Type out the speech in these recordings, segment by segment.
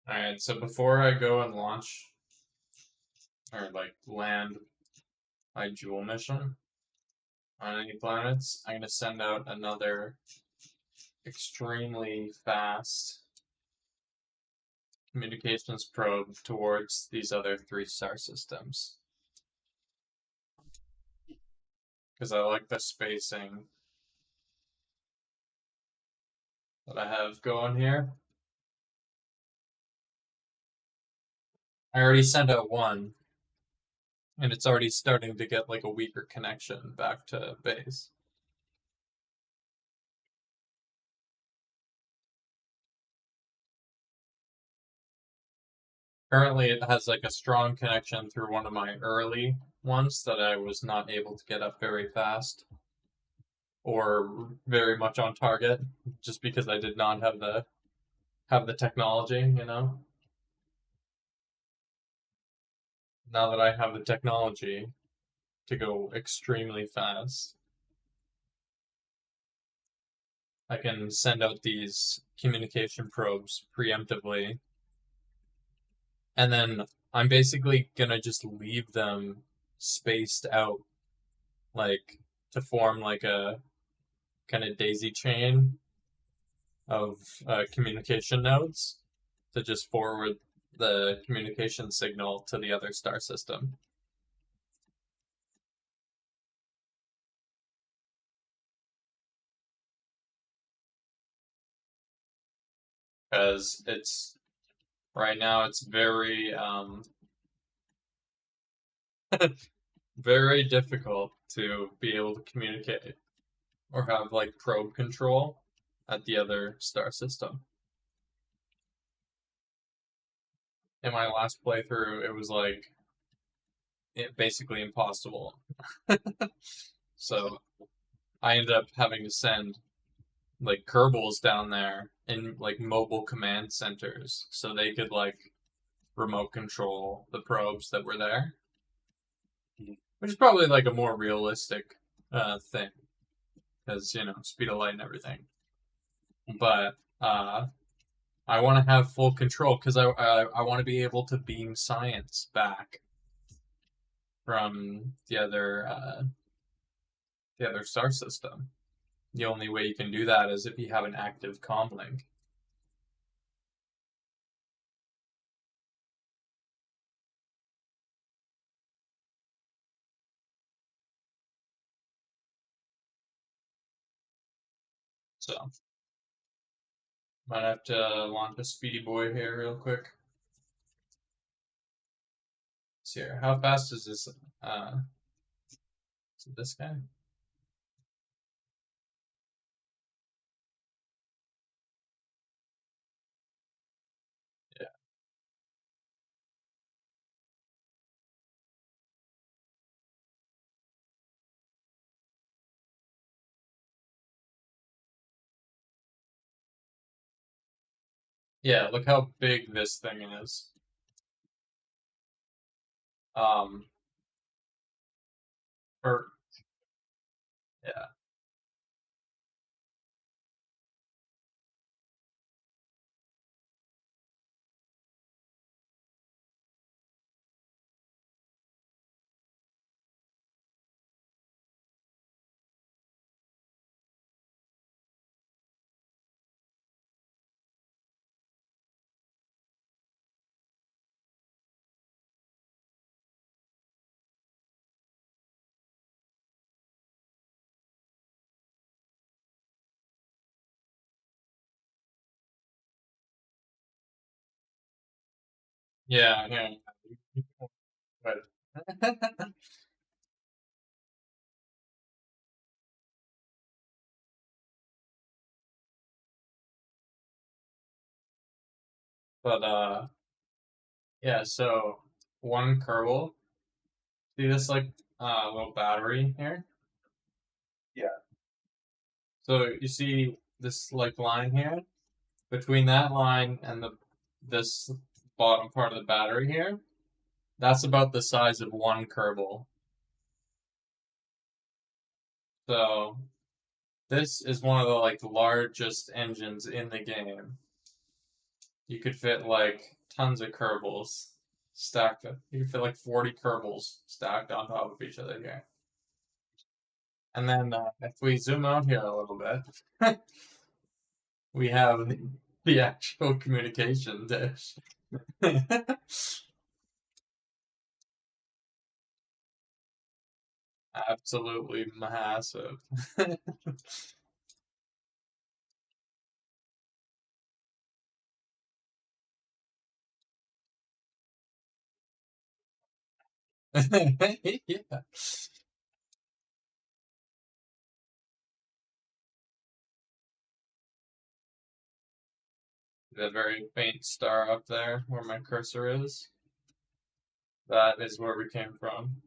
Alright, so before I go and launch, or like land my Jool mission on any planets, I'm going to send out another extremely fast communications probe towards these other 3-star systems. Because I like the spacing that I have going here. I already sent out one, and it's already starting to get like a weaker connection back to base. Currently, it has like a strong connection through one of my early ones that I was not able to get up very fast or very much on target, just because I did not have the technology, you know. Now that I have the technology to go extremely fast, I can send out these communication probes preemptively, and then I'm basically gonna just leave them spaced out, like to form like a kind of daisy chain of communication nodes to just forward the communication signal to the other star system. Because it's right now it's very very difficult to be able to communicate or have like probe control at the other star system. In my last playthrough, it was like basically impossible. So I ended up having to send like Kerbals down there in like mobile command centers so they could like remote control the probes that were there, which is probably like a more realistic thing because you know speed of light and everything. But I want to have full control because I want to be able to beam science back from the other star system. The only way you can do that is if you have an active comm link. So might have to launch a speedy boy here real quick. Let's see here. How fast is this? Is it this guy? Yeah. Yeah, look how big this thing is. Um, or yeah, Yeah, yeah. But, but yeah, so one Kerbal, see this like little battery here? So you see this like line here? Between that line and this bottom part of the battery here, that's about the size of one Kerbal. So this is one of the like largest engines in the game. You could fit like tons of Kerbals stacked. You could fit like 40 Kerbals stacked on top of each other here. And then if we zoom out here a little bit, we have the actual communication dish. Absolutely massive. Yeah. The very faint star up there where my cursor is, that is where we came from.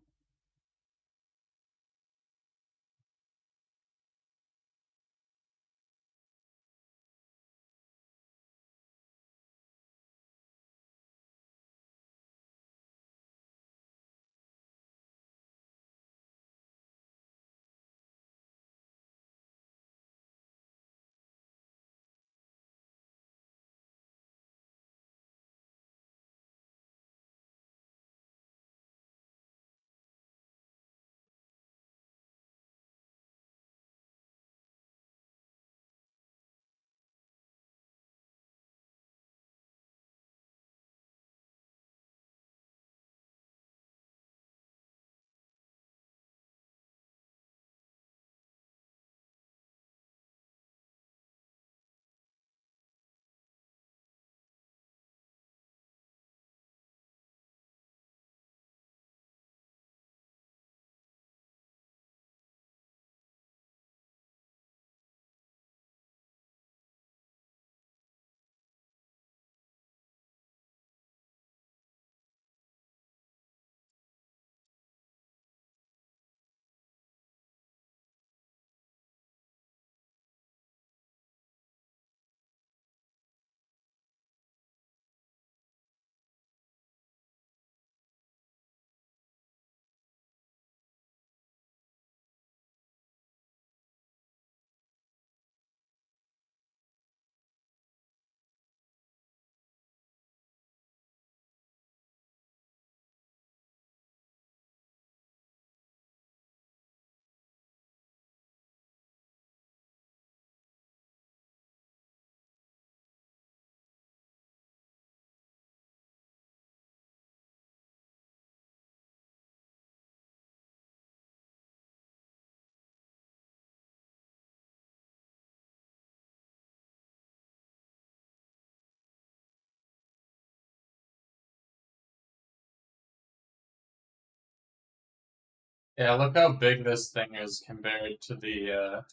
Yeah, look how big this thing is compared to the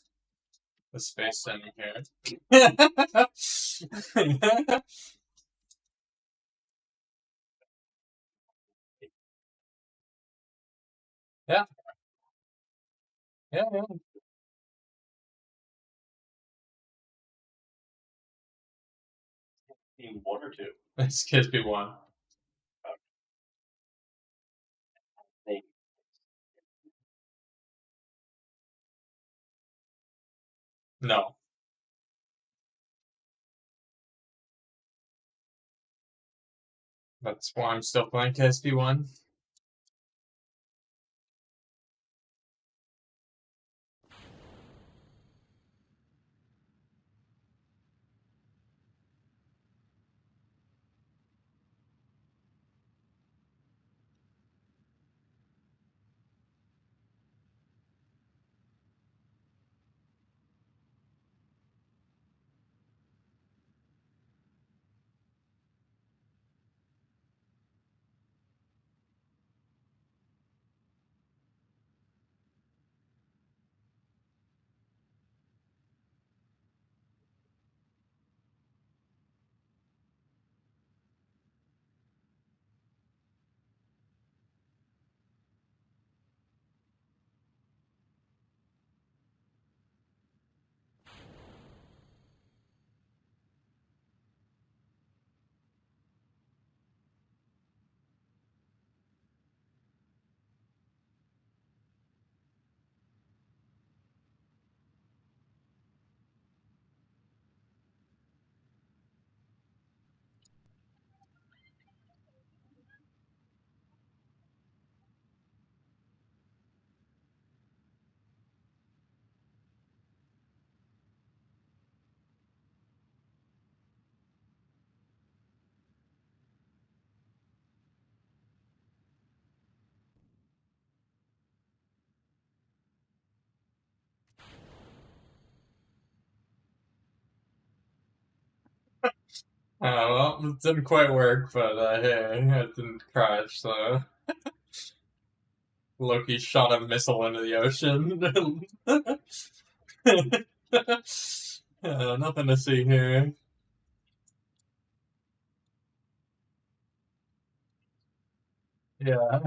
space center here. Yeah, yeah, yeah. This could be one. No, that's why I'm still playing KSP1. Well, it didn't quite work, but hey, it didn't crash, so Loki shot a missile into the ocean. Nothing to see here. Yeah.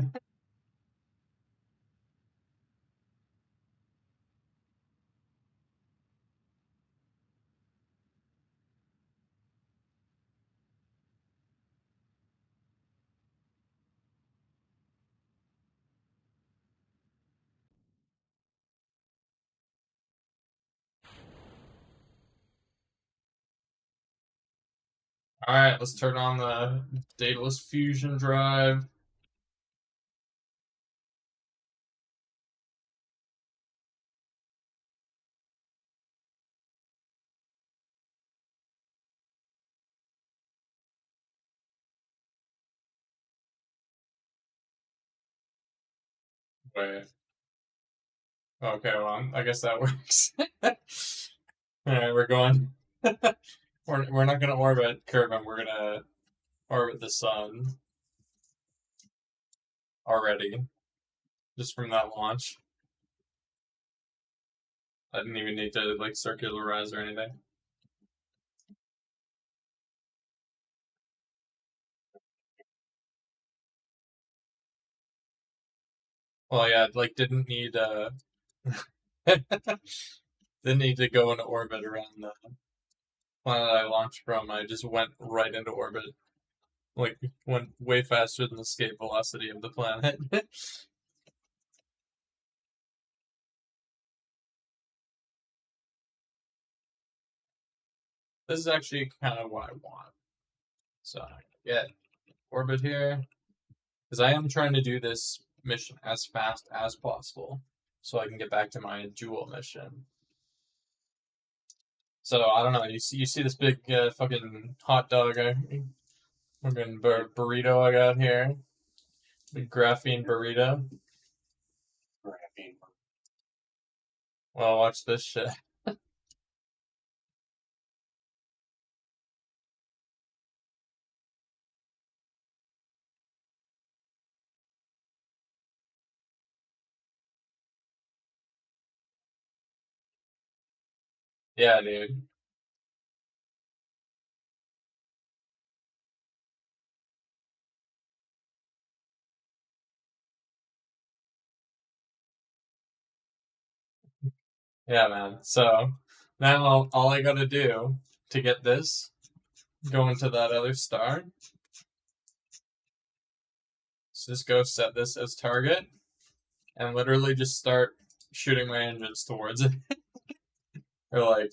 Alright, let's turn on the dataless fusion drive. Wait. Okay, well, I guess that works. Alright, we're going. We're not gonna orbit Kerbin, we're gonna orbit the sun already, just from that launch. I didn't even need to like circularize or anything. Well, yeah, like didn't need to go into orbit around the planet I launched from. I just went right into orbit, like went way faster than the escape velocity of the planet. This is actually kind of what I want. So I get orbit here because I am trying to do this mission as fast as possible so I can get back to my Jool mission. So I don't know. You see this big fucking hot dog, fucking burrito I got here, big graphene burrito. Well, watch this shit. Yeah, dude. Yeah, man. So now all I gotta do to get this, go into that other star, is just go set this as target and literally just start shooting my engines towards it. Or like,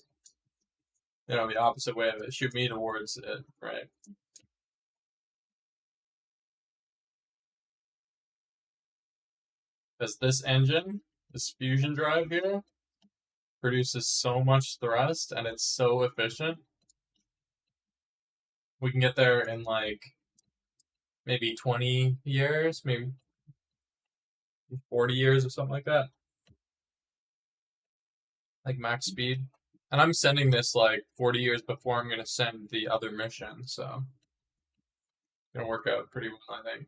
the opposite way of it. Shoot me towards it, right? Because this engine, this fusion drive here, produces so much thrust and it's so efficient. We can get there in like maybe 20 years, maybe 40 years or something like that, like max speed. And I'm sending this like 40 years before I'm going to send the other mission, so it's going to work out pretty well, I think.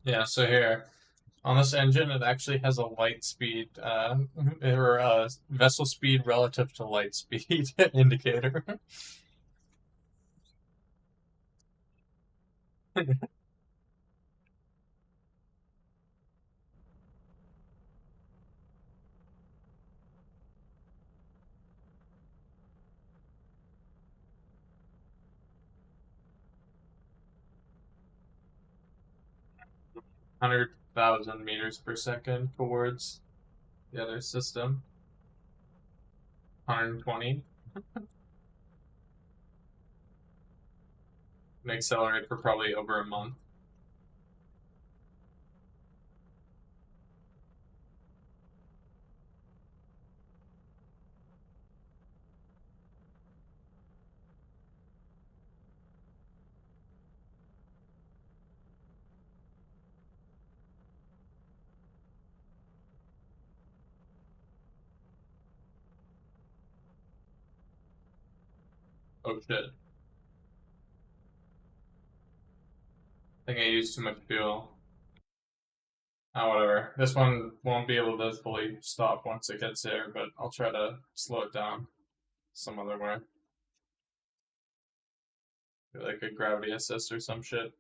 Yeah, so here on this engine, it actually has a light speed, or vessel speed relative to light speed indicator. 100,000 meters per second towards the other system. 120. And accelerate for probably over a month. Oh shit. I think I used too much fuel. Oh, whatever. This one won't be able to fully stop once it gets there, but I'll try to slow it down some other way. Like a gravity assist or some shit.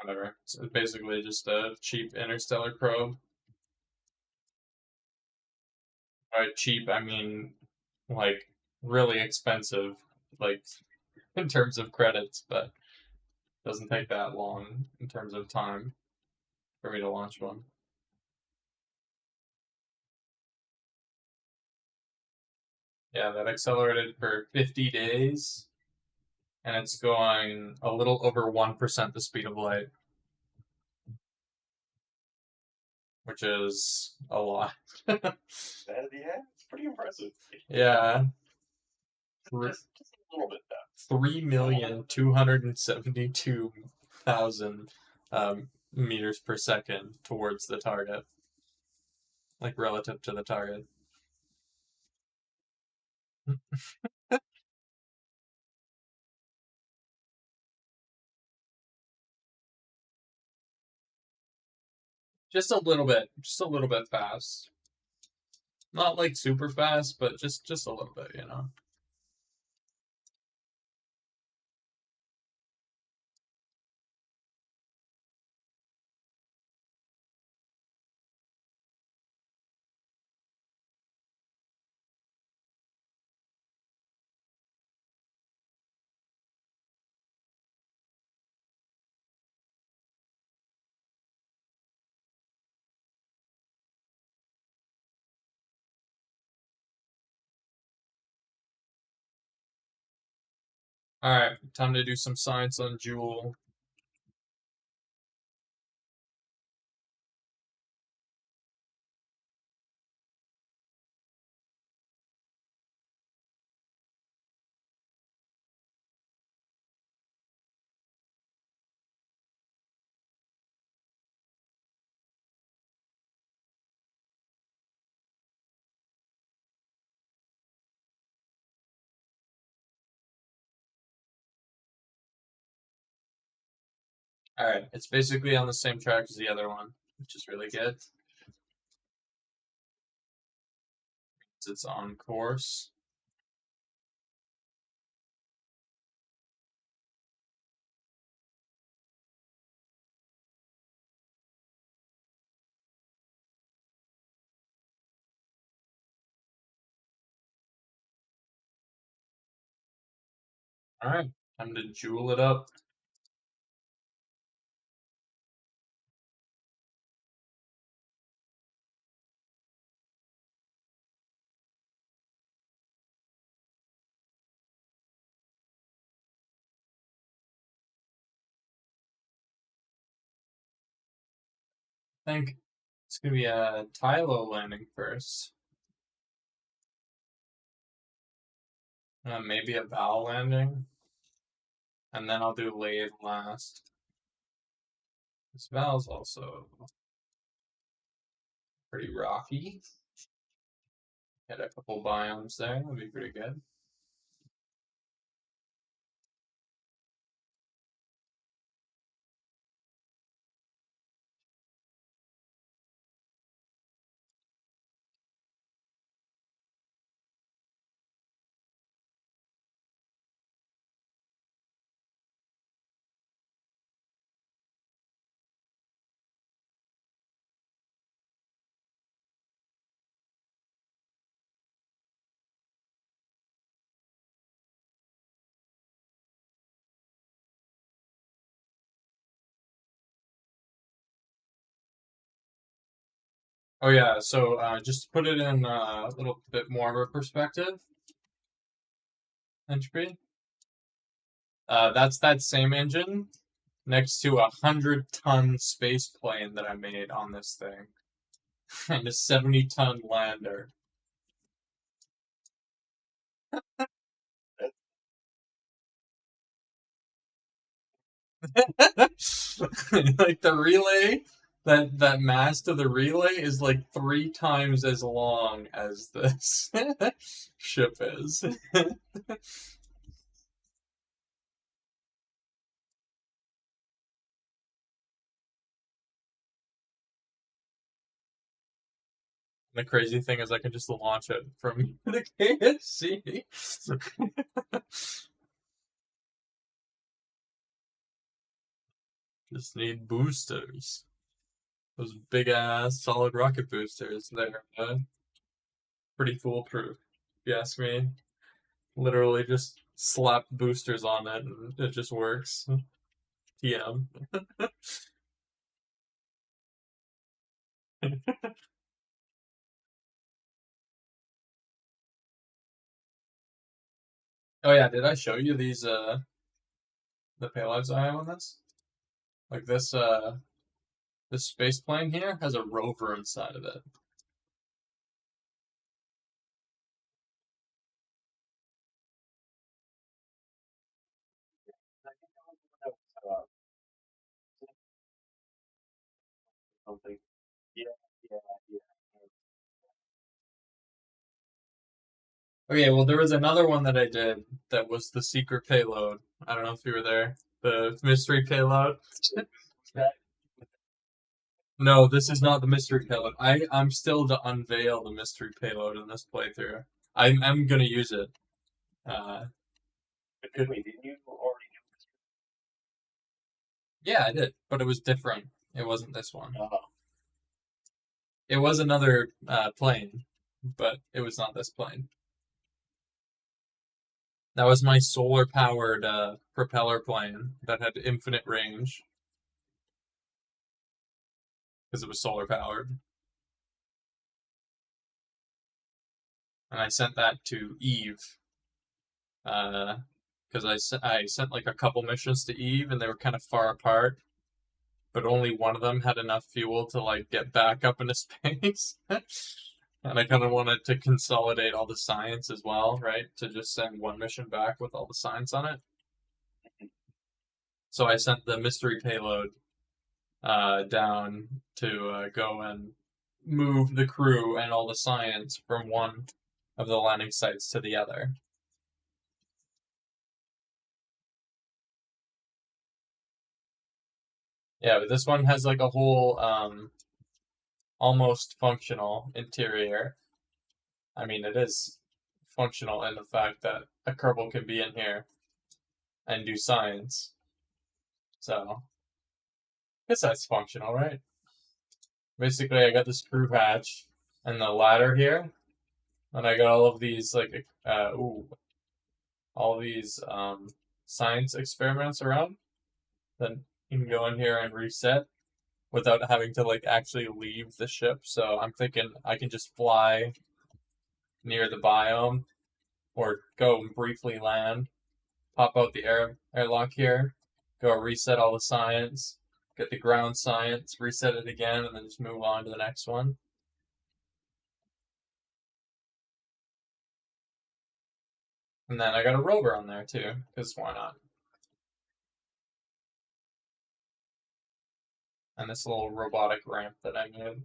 Whatever. It's basically just a cheap interstellar probe. By cheap, I mean like really expensive, like in terms of credits, but doesn't take that long in terms of time for me to launch one. Yeah, that accelerated for 50 days, and it's going a little over 1% the speed of light, which is a lot. Yeah, it's pretty impressive. Yeah, Just a little bit fast. 3,272,000 meters per second towards the target, like relative to the target. Just a little bit fast. Not like super fast, but just a little bit, you know. All right, time to do some science on Jool. All right, it's basically on the same track as the other one, which is really good. It's on course. All right, time to Jool it up. I think it's gonna be a Tylo landing first, maybe a Val landing, and then I'll do Lathe last. This Val's also pretty rocky. Had a couple biomes there, that'd be pretty good. Oh yeah, so just to put it in a little bit more of a perspective, entropy. That's that same engine next to 100-ton space plane that I made on this thing, and a 70-ton lander. Like the relay, that mast of the relay is like 3 times as long as this ship is. The crazy thing is I can just launch it from the KFC. Just need boosters. Those big ass solid rocket boosters. They're pretty foolproof, if you ask me. Literally just slap boosters on it and it just works. TM. Oh yeah, did I show you these the payloads I have on this? Like this space plane here has a rover inside of it. I think that was one that was, something. Yeah, yeah, yeah. Okay, well there was another one that I did that was the secret payload. I don't know if you were there. The mystery payload. That No, this is not the mystery payload. I'm still to unveil the mystery payload in this playthrough. I'm gonna use it. Uh, but wait, didn't you already yeah, I did, but it was different. It wasn't this one. do? It was another plane, but it was not this plane. That was my solar powered propeller plane that had infinite range because it was solar powered. And I sent that to Eve because I sent like a couple missions to Eve and they were kind of far apart, but only one of them had enough fuel to like get back up into space. And I kind of wanted to consolidate all the science as well, right? To just send one mission back with all the science on it. So I sent the mystery payload down to go and move the crew and all the science from one of the landing sites to the other. Yeah, but this one has like a whole almost functional interior. I mean, it is functional in the fact that a Kerbal can be in here and do science. So, I guess that's functional, right? Basically, I got this crew hatch and the ladder here, and I got all of these like all these science experiments around. Then you can go in here and reset without having to like actually leave the ship. So I'm thinking I can just fly near the biome or go and briefly land, pop out the airlock here, go reset all the science, get the ground science, reset it again, and then just move on to the next one. And then I got a rover on there too, because why not? And this little robotic ramp that I made.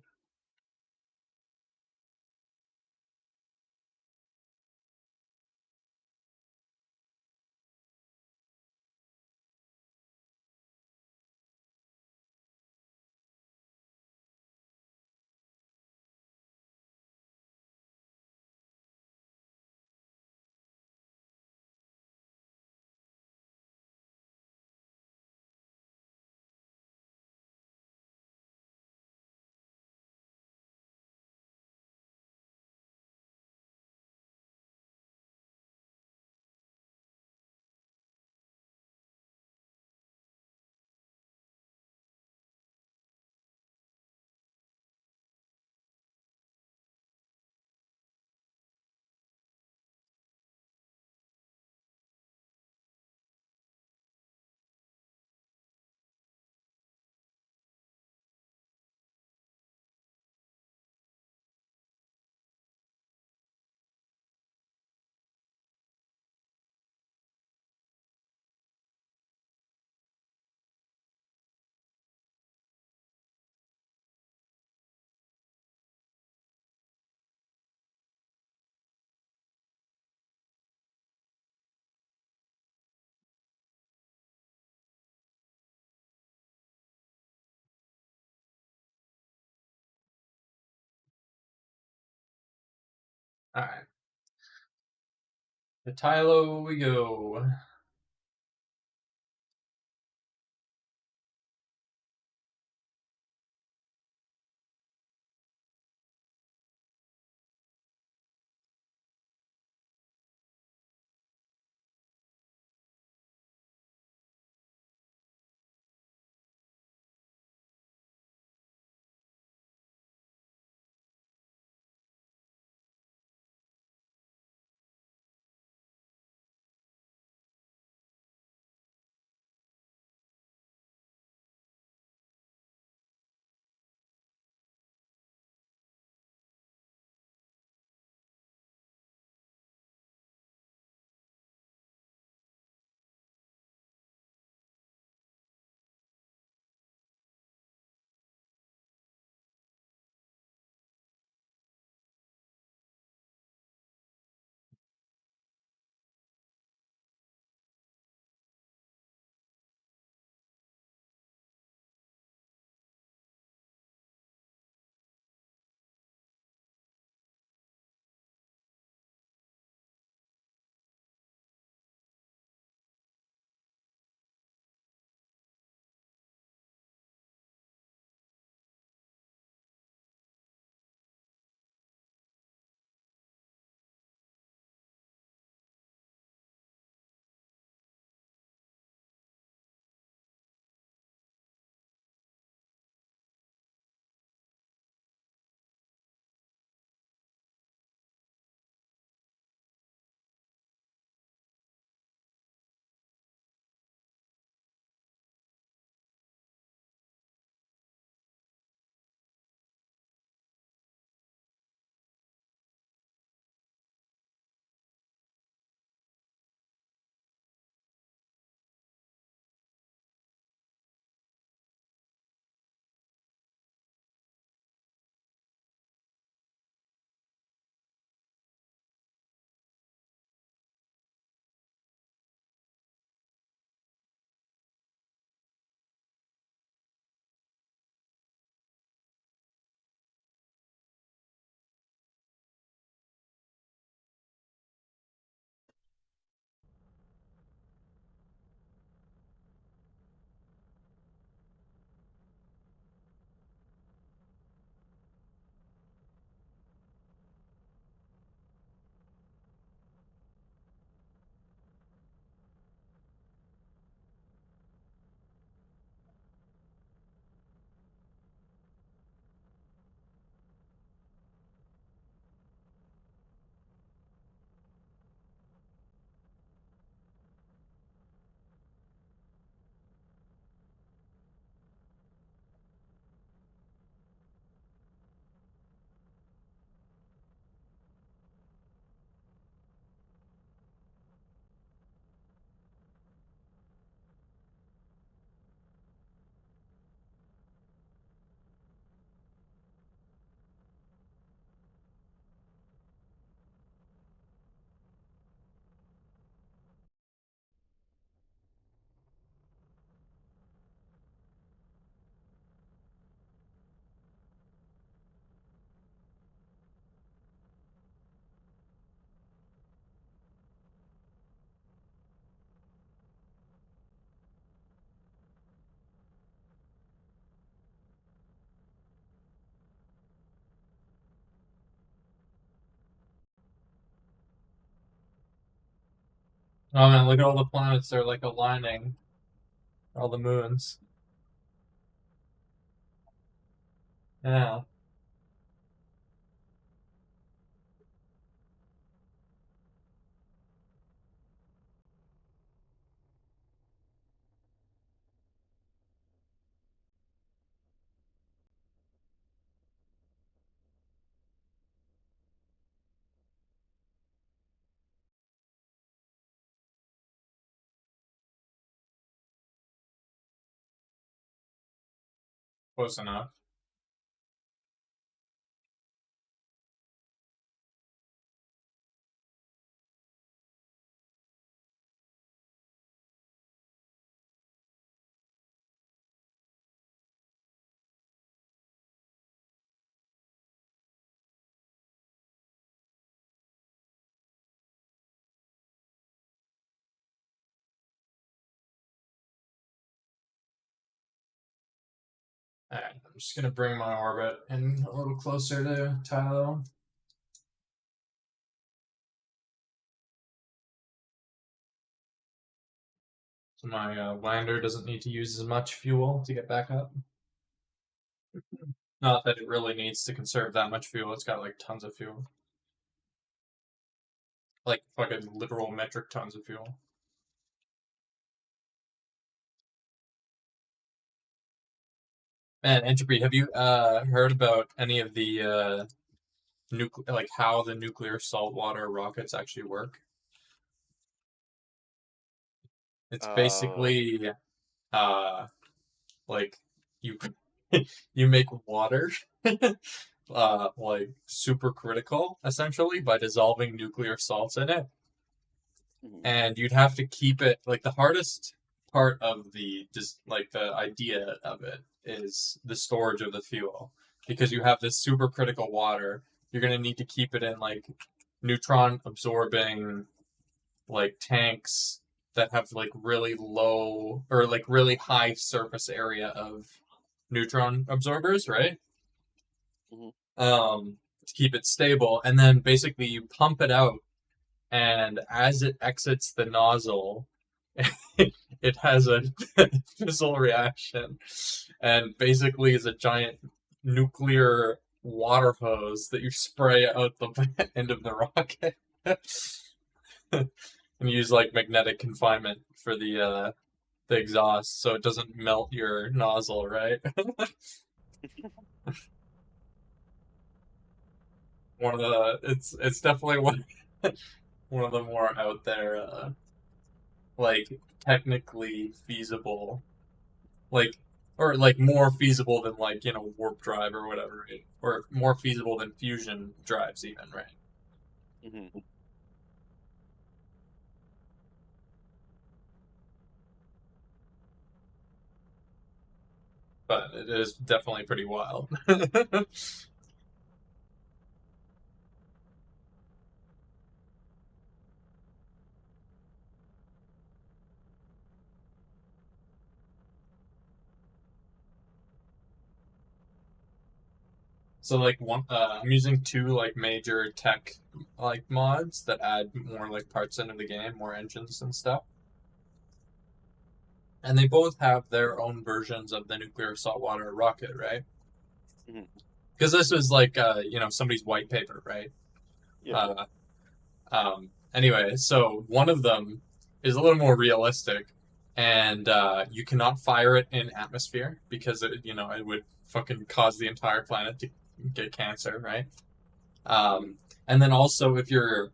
Alright. To Tylo we go. Oh man, look at all the planets, they're like aligning. All the moons. Yeah. Close enough. Alright, I'm just gonna bring my orbit in a little closer to Tylo. So my lander doesn't need to use as much fuel to get back up. Not that it really needs to conserve that much fuel, it's got like tons of fuel. Like fucking literal metric tons of fuel. Man, Entropy, have you heard about any of the like how the nuclear saltwater rockets actually work? It's Uh, basically uh like you you make water like supercritical essentially by dissolving nuclear salts in it, mhm, and you'd have to keep it like the hardest part of the just like the idea of it is the storage of the fuel because you have this supercritical water. You're going to need to keep it in like neutron absorbing like tanks that have like really low or like really high surface area of neutron absorbers, right? mhm, To keep it stable, and then basically you pump it out, and as it exits the nozzle, it has a fizzle reaction, and basically is a giant nuclear water hose that you spray out the end of the rocket. And use like magnetic confinement for the exhaust so it doesn't melt your nozzle, right? One of the it's definitely one of the more out there like technically feasible like or like more feasible than like warp drive or whatever, right? Or more feasible than fusion drives even, right? mhm. But it is definitely pretty wild. So like I'm using two like major tech like mods that add more like parts into the game, more engines and stuff. And they both have their own versions of the nuclear saltwater rocket, right? Mhm. Because this was like somebody's white paper, right? Yeah. Uh, anyway, so one of them is a little more realistic, and you cannot fire it in atmosphere because it would fucking cause the entire planet to get cancer, right? Mhm. And then also if you're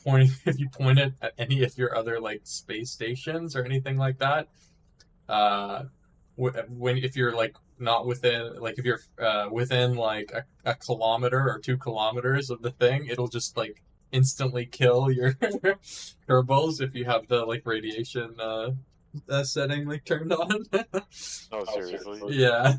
pointing if you point it at any of your other like space stations or anything like that, uh, when if you're like not within like if you're within like a kilometer or 2 kilometers of the thing, it'll just like instantly kill your turbos if you have the like radiation setting like turned on. Oh, seriously? Yeah.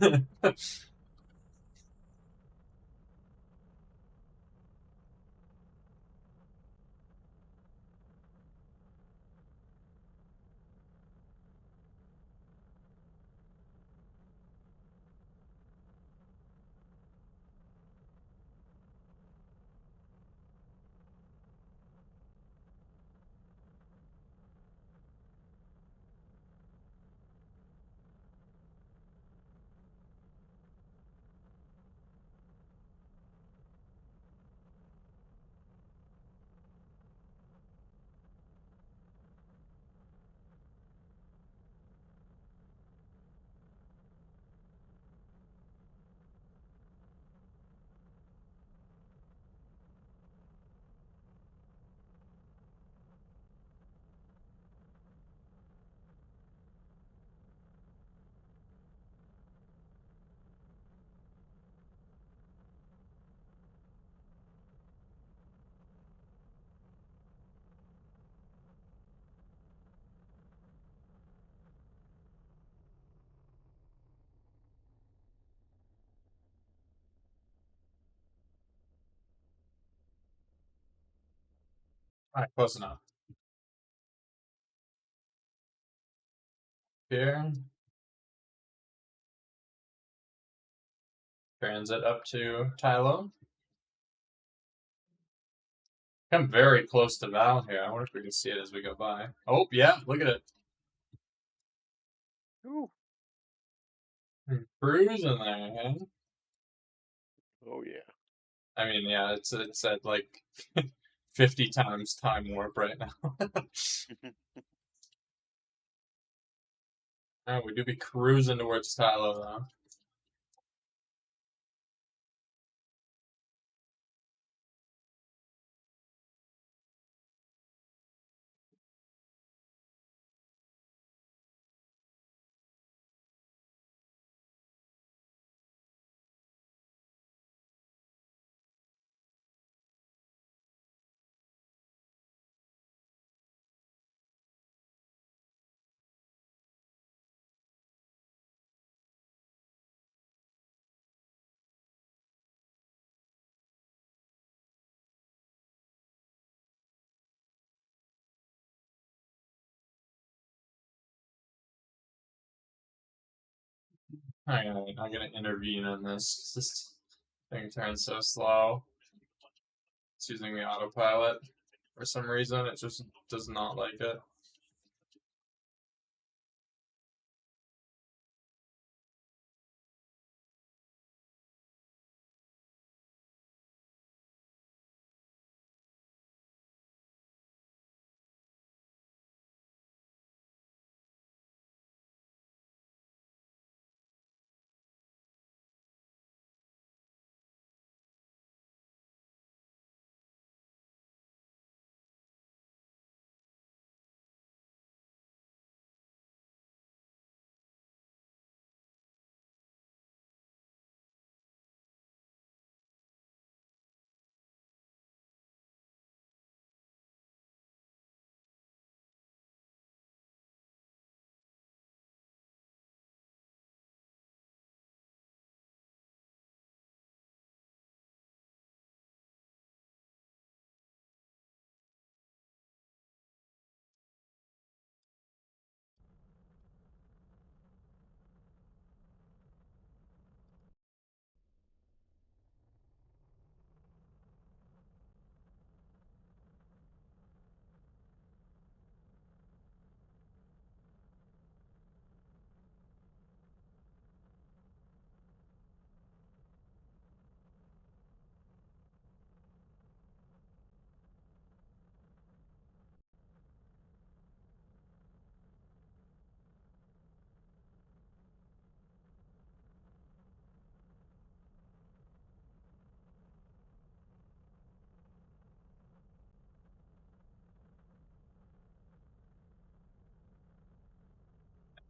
All right, close enough. Here. transit up to Tylo. I'm very close to Val here. I wonder if we can see it as we go by. Oh, yeah, look at it. Ooh. Cruising there, huh? Oh yeah. I mean, yeah, it's at like 50 times time warp right now. Alright, we do be cruising towards Tylo though. I'm gonna intervene in this. This thing turns so slow. It's using the autopilot for some reason. It just does not like it.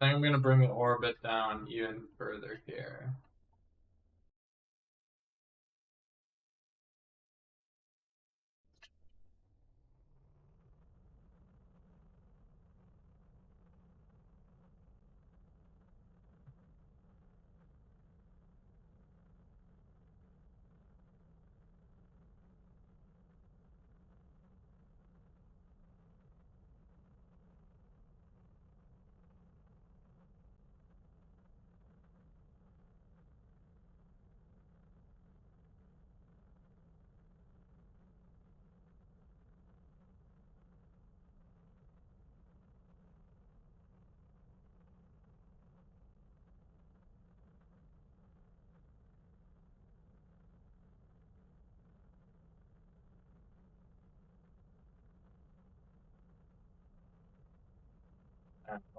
I think I'm gonna bring the orbit down even further here.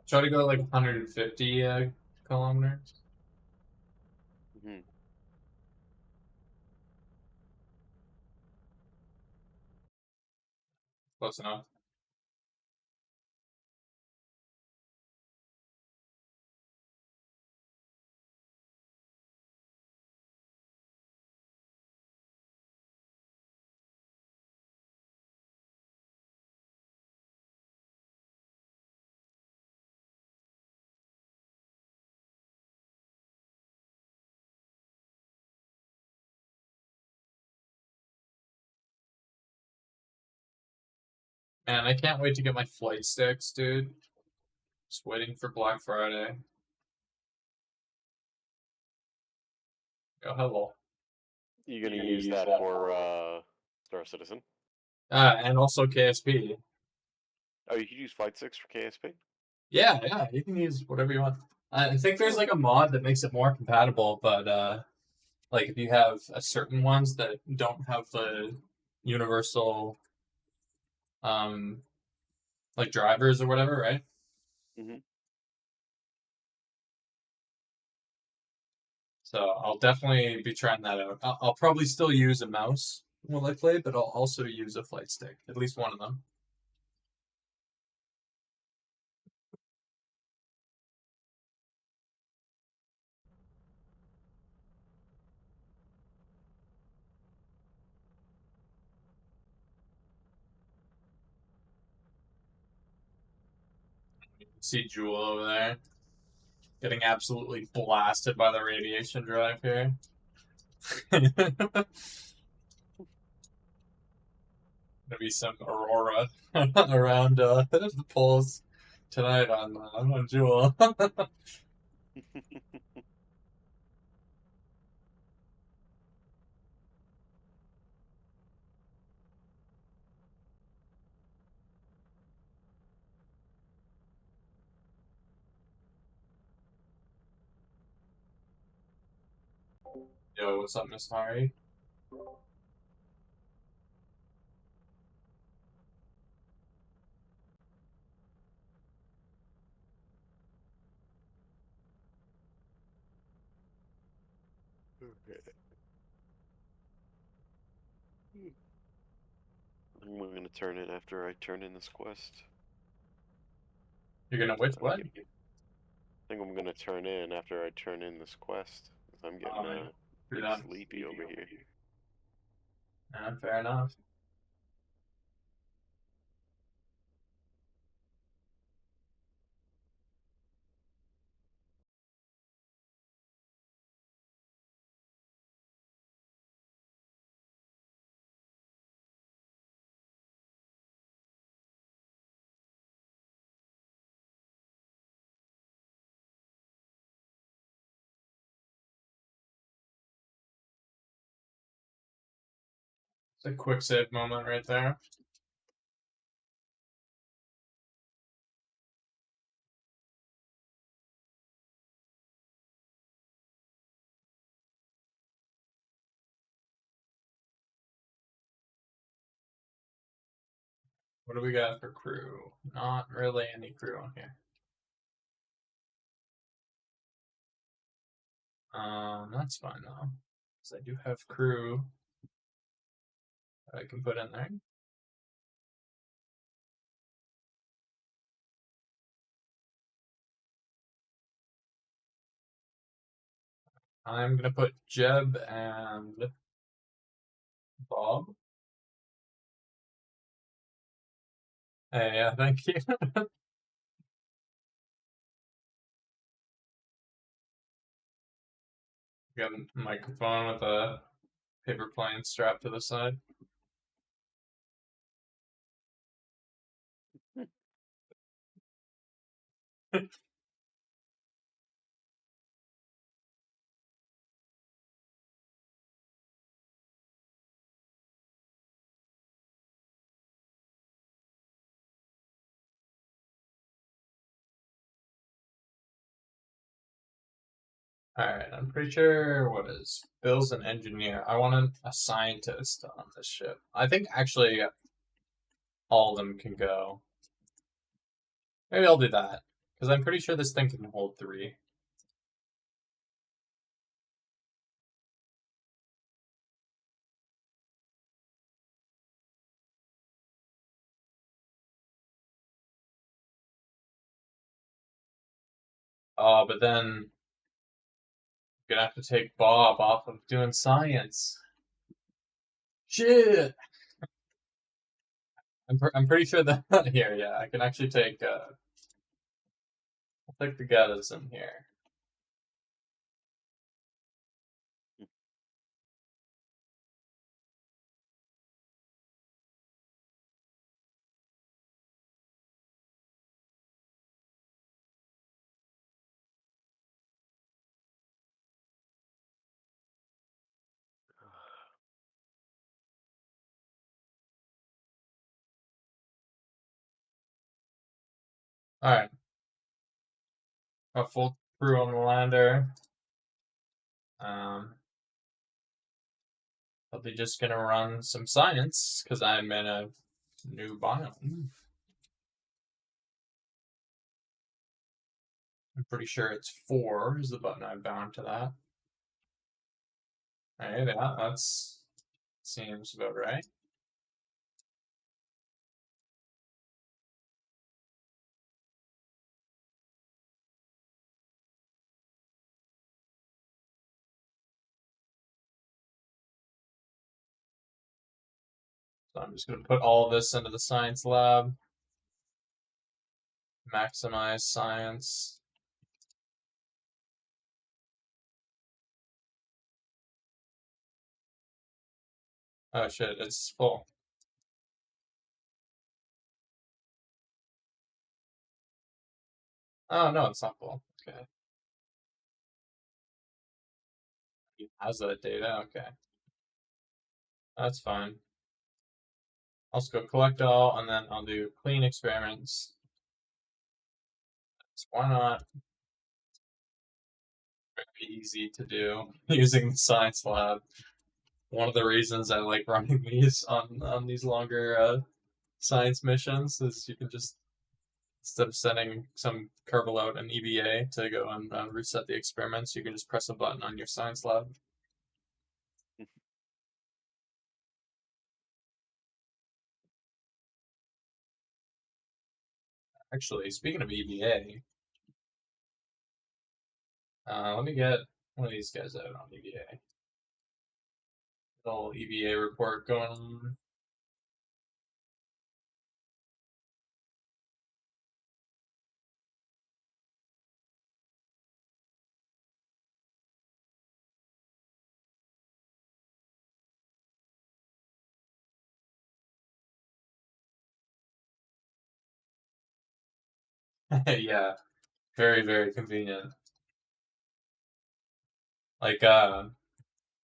I'll try to go like 150 kilometers. Mm-hmm. Close enough. Man, I can't wait to get my flight sticks, dude. Just waiting for Black Friday. Oh, hello. You're gonna use that for Star Citizen. And also KSP. Oh, you could use Flight 6 for KSP? Yeah, you can use whatever you want. I think there's like a mod that makes it more compatible, but like if you have a certain ones that don't have the universal um like drivers or whatever, right? Mm-hmm. So I'll definitely be trying that out. I'll probably still use a mouse while I play, but I'll also use a flight stick, at least one of them. You can see Jewel over there getting absolutely blasted by the radiation drive here. Gonna be some aurora around the poles tonight on Jewel. Yo, what's up, Miss Mari? Okay. I'm gonna turn in after I turn in this quest. You're gonna which what? I think I'm gonna turn in after I turn in this quest, because I'm getting Yeah, do pretty that. sleepy over here. Yeah, fair enough. It's a quick save moment right there. What do we got for crew? Not really any crew on here. That's fine though, because I do have crew that I can put in there. I'm gonna put Jeb and Bob. Hey, yeah, thank you. Got a microphone with a paper plane strapped to the side. Alright, I'm pretty sure what is Bill's an engineer. I want a scientist on this ship. I think actually all of them can go. Maybe I'll do that. Because I'm pretty sure this thing can hold 3. Oh, but then I'm gonna have to take Bob off of doing science. Shit! I'm pretty sure that here, yeah, I can actually take I'll take the guy that's in here. Alright. A full crew on the lander. I'll be just gonna run some science because I'm in a new biome. I'm pretty sure it's 4 is the button I bound to that. Hey, yeah, that's seems about right. So I'm just gonna put all this into the science lab. Maximize science. Oh shit, it's full. Oh no, it's not full. Okay. It has that data, okay. That's fine. I'll just go collect all and then I'll do clean experiments. So why not? Very easy to do using the science lab. One of the reasons I like running these on these longer science missions is you can just instead of sending some kerbal out an EVA to go and reset the experiments, you can just press a button on your science lab. Actually, speaking of EVA, let me get one of these guys out on EVA. Little EVA report going on. Yeah, very, very convenient. Like,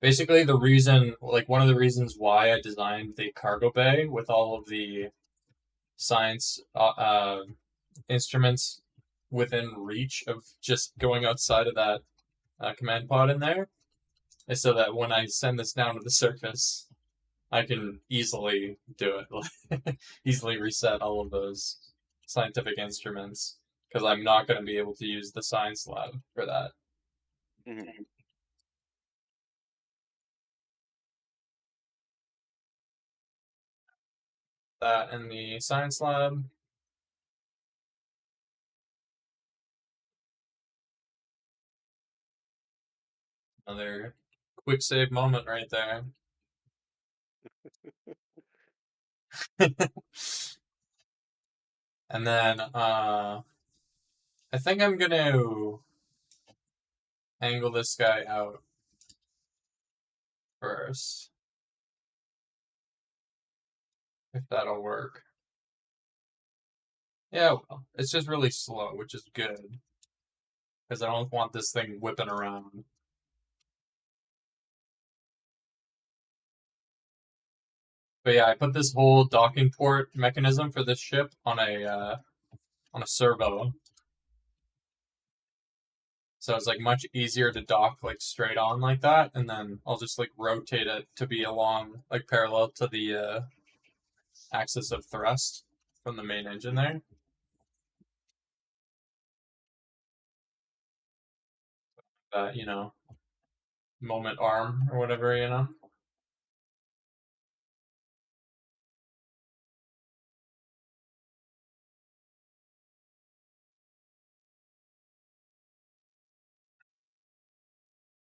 basically the reason, like one of the reasons why I designed the cargo bay with all of the science instruments within reach of just going outside of that command pod in there is so that when I send this down to the surface, I can easily do it, easily reset all of those scientific instruments because I'm not going to be able to use the science lab for that. Mhm. That in the science lab. Another quick save moment right there. And then I think I'm gonna angle this guy out first, if that'll work. Yeah, well, it's just really slow, which is good, because I don't want this thing whipping around. But yeah, I put this whole docking port mechanism for this ship on a servo, so it's like much easier to dock like straight on like that, and then I'll just like rotate it to be along like parallel to the axis of thrust from the main engine there. You know, moment arm or whatever, you know.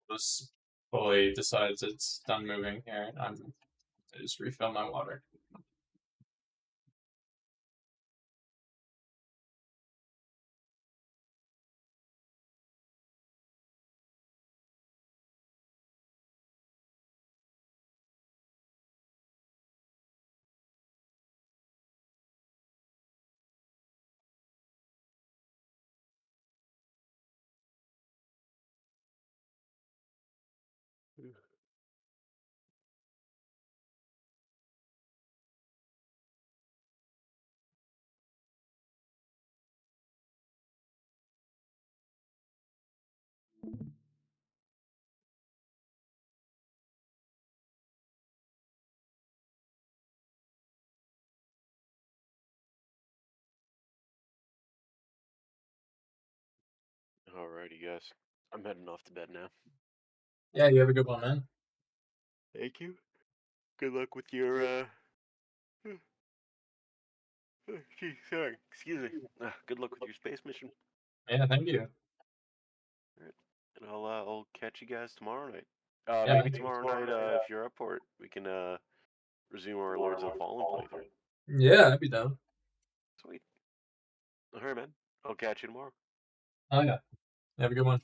This fully decides it's done moving here. I just refill my water. Alrighty, guys. I'm heading off to bed now. Yeah, you have a good one, man. Thank you. Good luck with your gee, sorry, excuse me. Good luck with your space mission. Yeah, thank you. Alright. And I'll catch you guys tomorrow night. Yeah, Maybe tomorrow night, if you're up for it, we can resume our Lords of the Fallen playthrough. yeah, I'd be down. Sweet. Alright, man. I'll catch you tomorrow. Oh yeah, have a good one.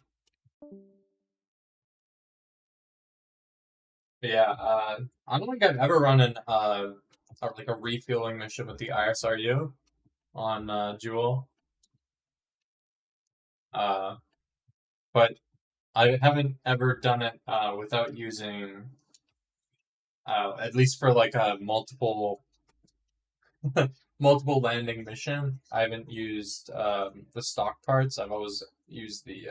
But yeah, I don't think I've ever run like a refueling mission with the ISRU on Jool. But I haven't ever done it without using at least for like a multiple landing mission. I haven't used the stock parts. I've always used the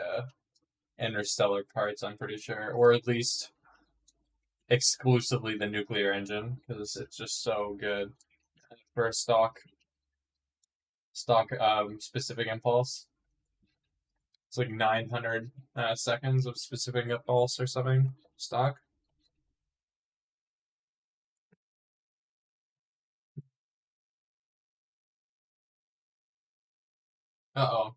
interstellar parts. I'm pretty sure, or at least exclusively the nuclear engine because it's just so good for a stock specific impulse. It's like 900 seconds of specific impulse or something stock. Uh oh,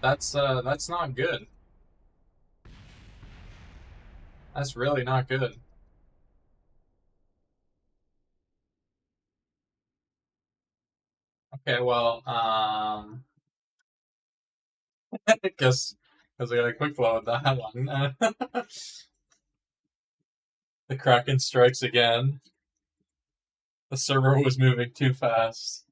that's not good. That's really not good. Okay, well, I guess because I got a quick flow with that one. The Kraken strikes again. The server was moving too fast.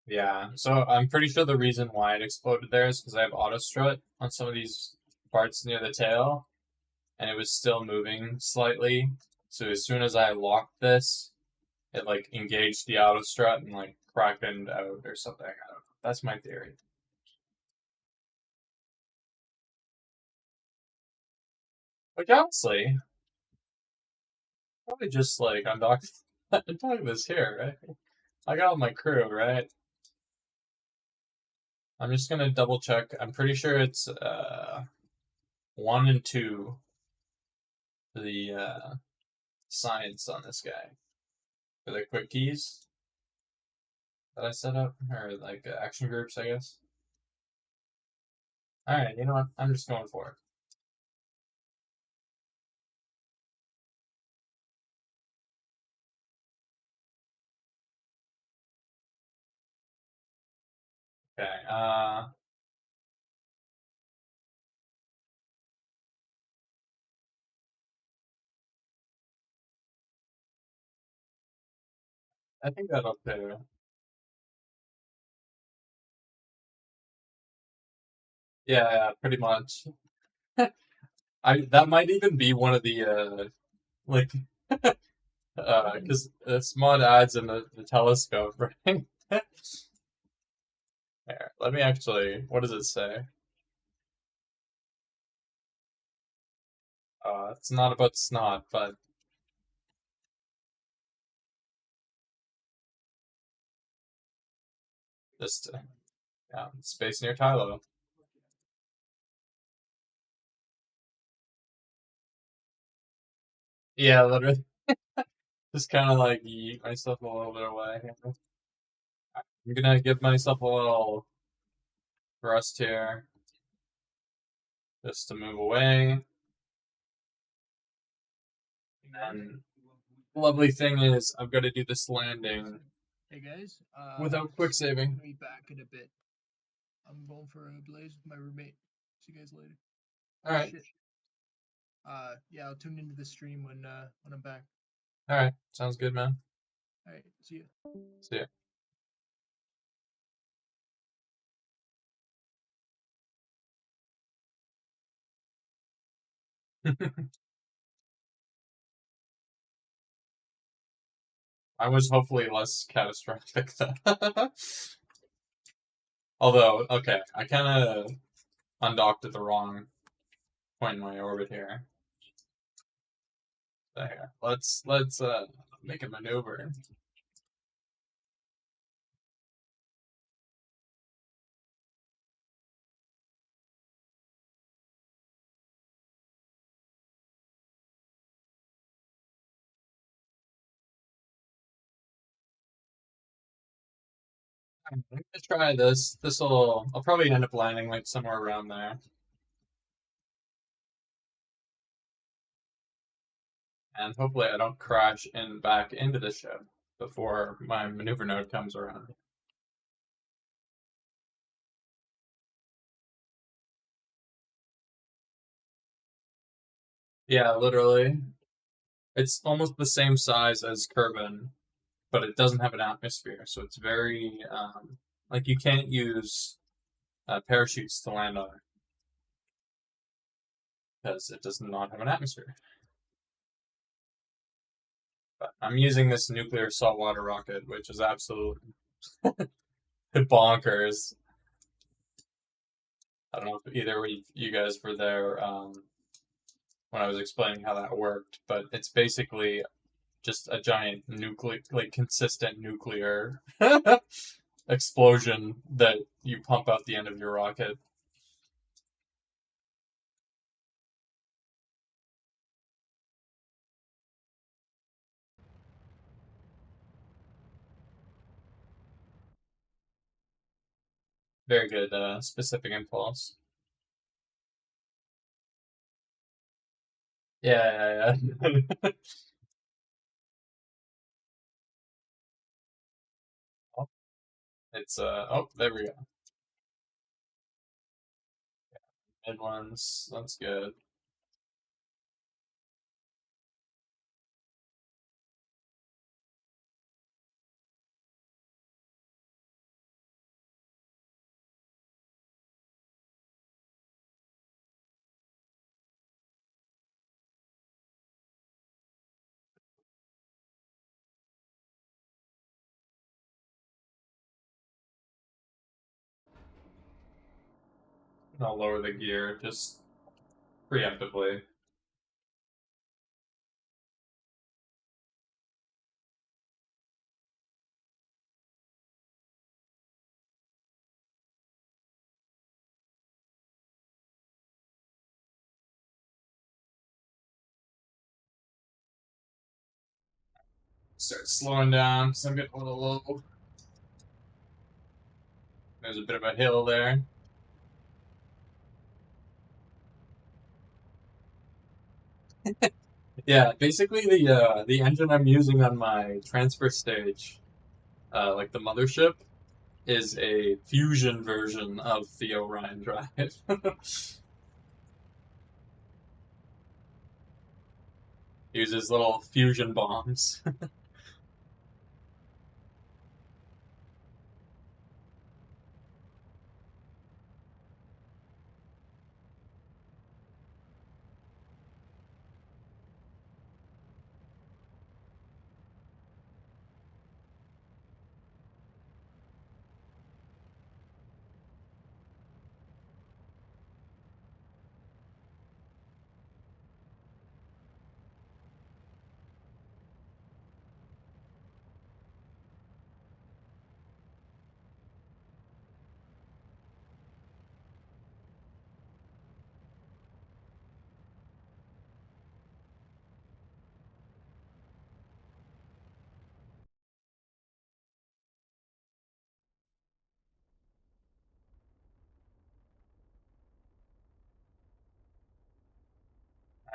Yeah, so I'm pretty sure the reason why it exploded there is because I have auto strut on some of these parts near the tail, and it was still moving slightly. So as soon as I locked this, it like engaged the auto strut and like krakened out or something. I don't know. That's my theory. Which honestly, probably just like undock this here, right? I got all my crew, right? I'm just gonna double check. I'm pretty sure it's 1 and 2 the science on this guy for the quick keys that I set up, or like action groups, I guess. All right, you know what? I'm just going for it. Okay. I think that'll do. Yeah, yeah, pretty much. I that might even be one of the like because this mod adds in the telescope, right? Here, let me actually. What does it say? It's not about snot, but just yeah, space near Tylo. Yeah, literally, just kind of like yeet myself a little bit away. I'm gonna give myself a little thrust here, just to move away. And the lovely thing is, I've got to do this landing Hey guys, without quick I'm saving. gonna be back in a bit. I'm going for a blaze with my roommate. See you guys later. All right, Shit. Yeah, I'll tune into the stream when I'm back. all right, sounds good, man. All right, see you. See ya. I was hopefully less catastrophic though. Although, okay, I kind of undocked at the wrong point in my orbit here. There, let's make a maneuver. I'm gonna try this. I'll probably end up landing like somewhere around there. And hopefully I don't crash in back into the ship before my maneuver node comes around. Yeah, literally. It's almost the same size as Kerbin, but it doesn't have an atmosphere, so it's very like you can't use parachutes to land on it because it does not have an atmosphere. But I'm using this nuclear saltwater rocket, which is absolute bonkers. I don't know if either of you guys were there when I was explaining how that worked, but it's basically just a giant nuclear, like consistent nuclear explosion that you pump out the end of your rocket. Very good specific impulse. Yeah, yeah, yeah. Oh, it's oh, there we go. Mid ones, that's good. I'll lower the gear just preemptively. Start slowing down because I'm getting a little low. There's a bit of a hill there. Yeah, basically the engine I'm using on my transfer stage, like the mothership, is a fusion version of the Orion drive. Uses little fusion bombs.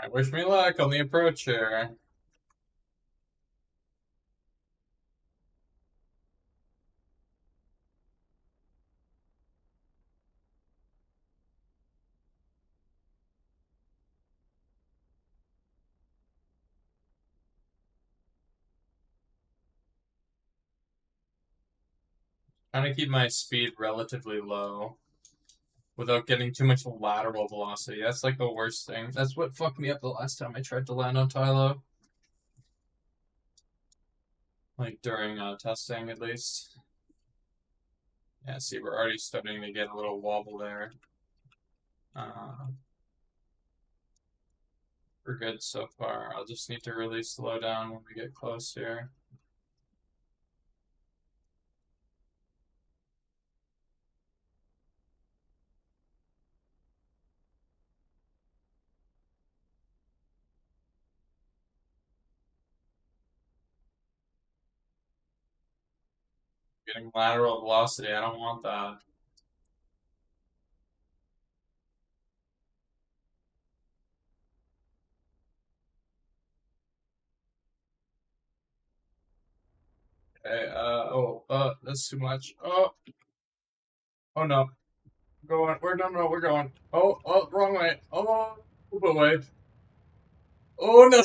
Alright, wish me luck on the approach here. Trying to keep my speed relatively low. without getting too much lateral velocity. That's like the worst thing. That's what fucked me up the last time I tried to land on Tylo. Like during testing, at least. Yeah, see, we're already starting to get a little wobble there. We're good so far. I'll just need to really slow down when we get close here. Getting lateral velocity, I don't want that. Okay, that's too much. Oh no. Going, no, we're going. Wrong way. Oh, boy. Oh no.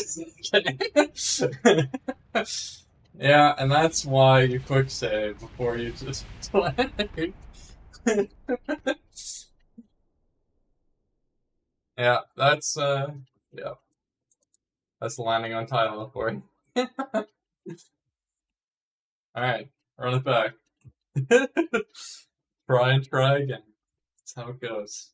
Okay. Yeah, and that's why you quick save before you just play. Yeah, yeah, that's landing on title for you. Alright, run it back. Try and try again. That's how it goes.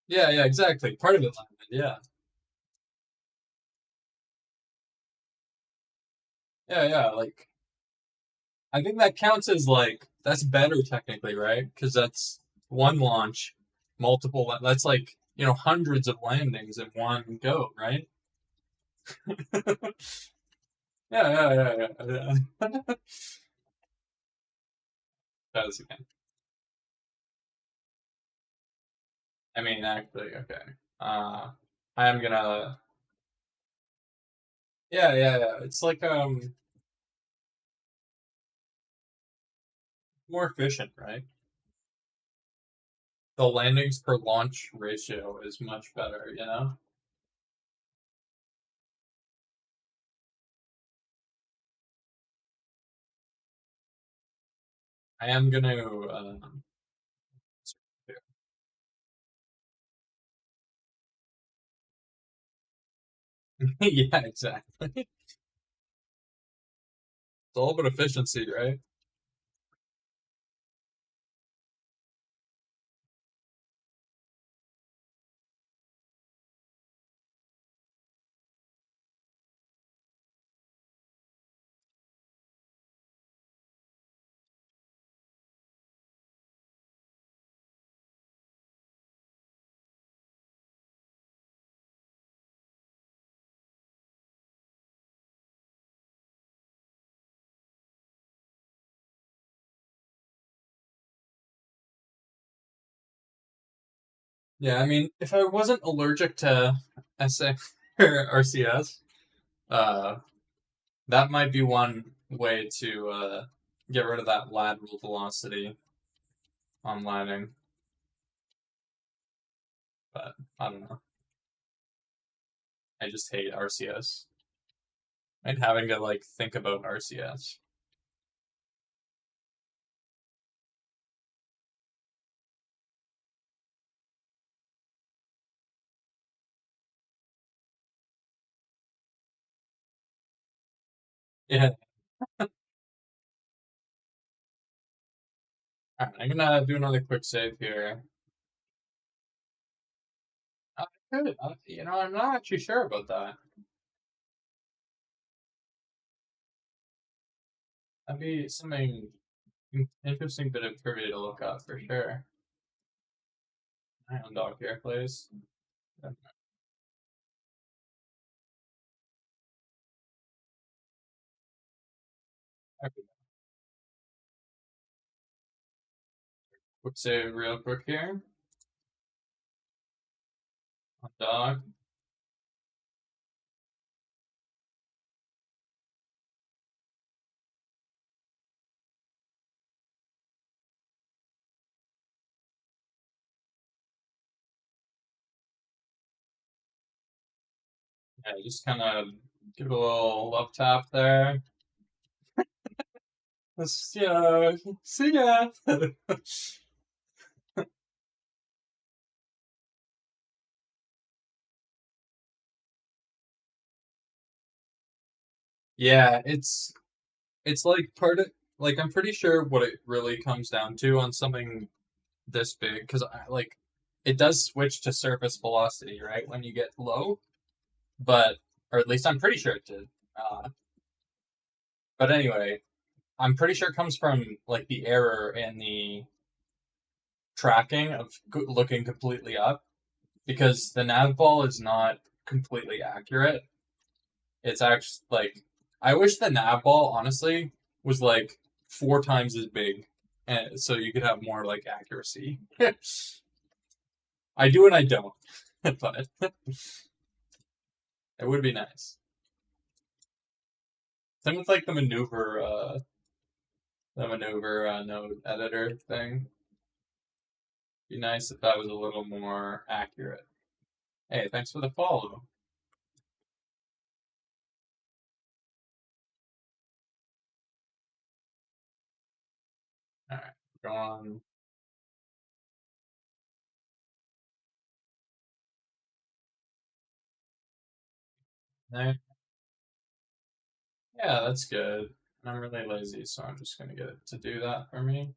Yeah, exactly. Part of it landed, yeah. Yeah, like, I think that counts as, like, that's better technically, right? Because that's one launch, that's like, hundreds of landings in one go, right? Yeah. That is again. I mean, actually, okay. I'm gonna. Yeah. It's like more efficient, right? The landings per launch ratio is much better, you know? I am gonna yeah, exactly. It's all about efficiency, right? Yeah, I mean, if I wasn't allergic to SA or RCS, uh, that might be one way to get rid of that lateral velocity on landing, but I don't know. I just hate RCS and having to like think about RCS. Yeah. Alright, I'm gonna do another quick save here. I could, I'm not actually sure about that. That'd be something interesting bit of trivia to look up for sure. Hang on, dog here, please. Okay, quick save real quick here. On dog. Yeah, just kind of give it a little love tap there. Yeah, see ya. Yeah, it's like part of like I'm pretty sure what it really comes down to on something this big because like it does switch to surface velocity right when you get low, but or at least I'm pretty sure it did. But anyway, I'm pretty sure it comes from like the error in the tracking of looking completely up because the nav ball is not completely accurate. It's actually like I wish the nav ball honestly was like 4 times as big, and so you could have more like accuracy. I do and I don't, but it would be nice. Same with like the maneuver node editor thing. Be nice if that was a little more accurate. Hey, thanks for the follow. All right, go on. There. Yeah, that's good. I'm really lazy, so I'm just gonna get it to do that for me.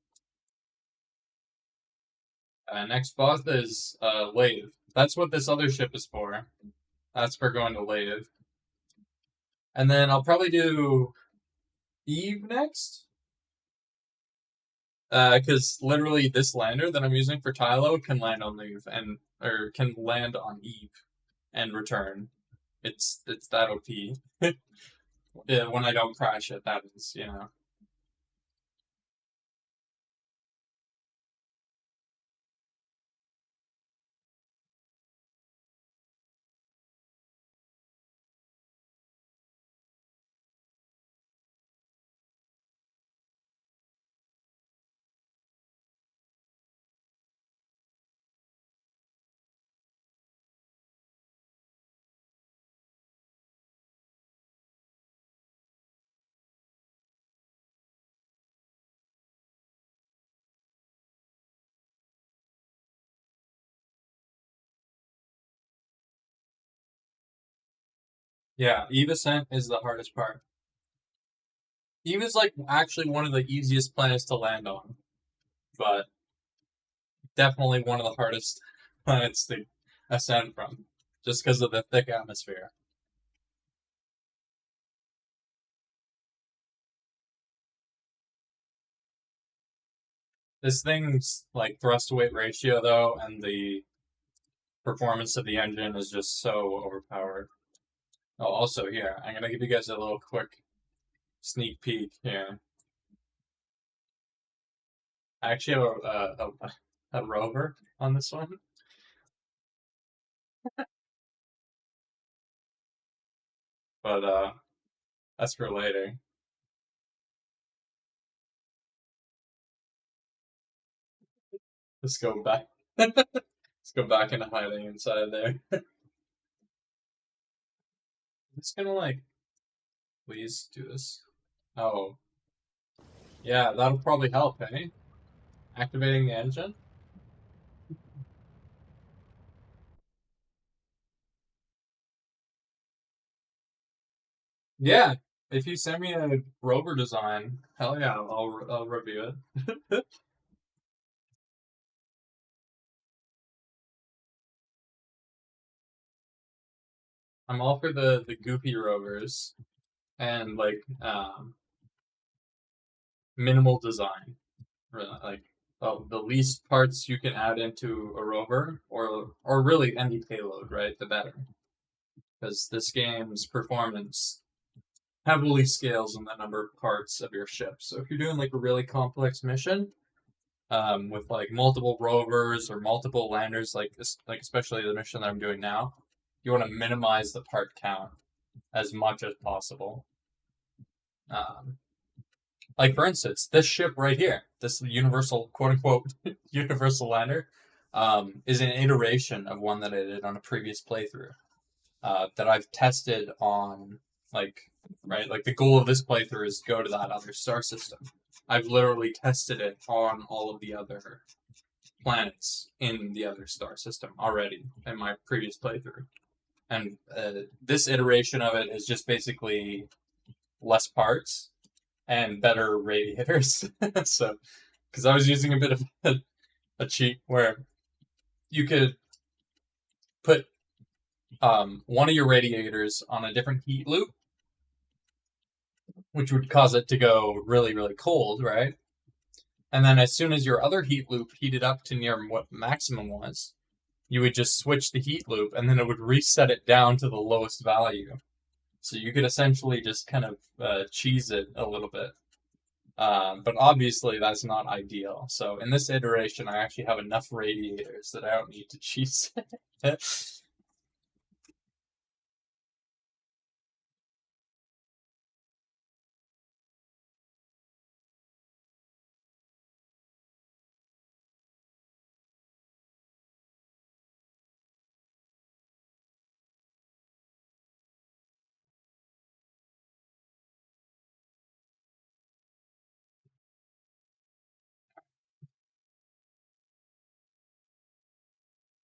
Next boss is Lathe. That's what this other ship is for. That's for going to Lathe. And then I'll probably do Eve next. Because literally this lander that I'm using for Tylo can land on Eve and or can land on Eve and return. It's that OP. Yeah, when I don't crash it, that is, you know. Yeah, Eve Ascent is the hardest part. Eve is like actually one of the easiest planets to land on, but definitely one of the hardest planets to ascend from, just because of the thick atmosphere. This thing's like thrust to weight ratio though, and the performance of the engine is just so overpowered. Oh, also here, I'm gonna give you guys a little quick sneak peek here. I actually have a rover on this one, but that's for later. Let's go back. Let's go back into hiding inside there. I'm just gonna like, please do this. Oh, yeah, that'll probably help, eh? Activating the engine. Yeah, if you send me a rover design, hell yeah, I'll review it. I'm all for the goofy rovers and like minimal design. Like the least parts you can add into a rover, or really any payload, right? The better, because this game's performance heavily scales on the number of parts of your ship. So if you're doing like a really complex mission, with like multiple rovers or multiple landers, like especially the mission that I'm doing now, you want to minimize the part count as much as possible. Um, like for instance, this ship right here, this universal quote unquote universal lander, is an iteration of one that I did on a previous playthrough. that I've tested on, like, right, like the goal of this playthrough is to go to that other star system. I've literally tested it on all of the other planets in the other star system already in my previous playthrough. And this iteration of it is just basically less parts and better radiators. So, because I was using a bit of a cheat where you could put one of your radiators on a different heat loop, which would cause it to go really, really cold, right? And then as soon as your other heat loop heated up to near what maximum was, you would just switch the heat loop and then it would reset it down to the lowest value. So you could essentially just kind of cheese it a little bit. But obviously that's not ideal. So in this iteration, I actually have enough radiators that I don't need to cheese it.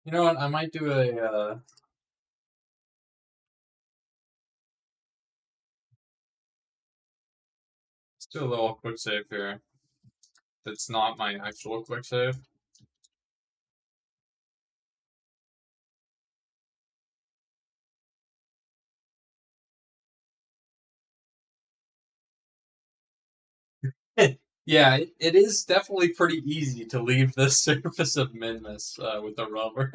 You know what? I might do let's do a little quick save here. That's not my actual quick save. Yeah, it is definitely pretty easy to leave the surface of Minmus with the rover.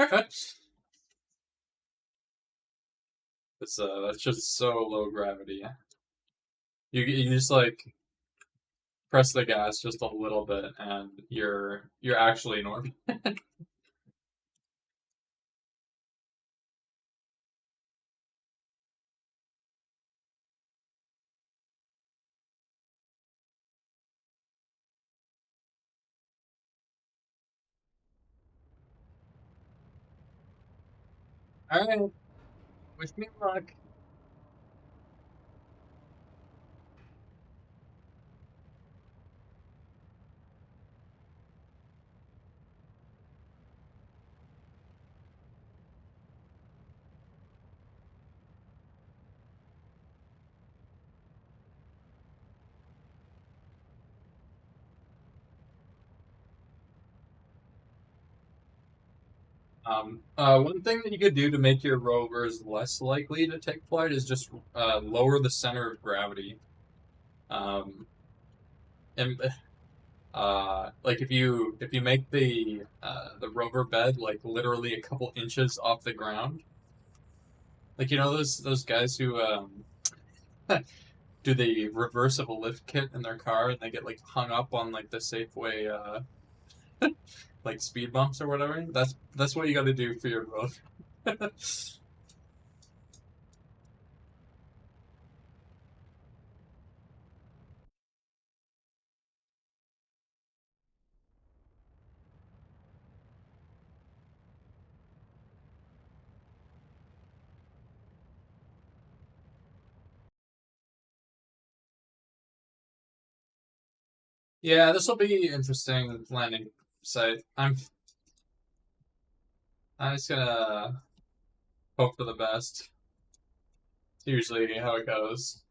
That's just so low gravity. You just like press the gas just a little bit, and you're actually in orbit. All right, wish me luck. One thing that you could do to make your rovers less likely to take flight is just lower the center of gravity. And like if you make the rover bed like literally a couple inches off the ground, like you know those guys who do the reverse of a lift kit in their car and they get like hung up on like the Safeway like speed bumps or whatever. That's what you got to do for your rover. Yeah, this will be interesting landing site. I'm just gonna hope for the best. It's usually how it goes.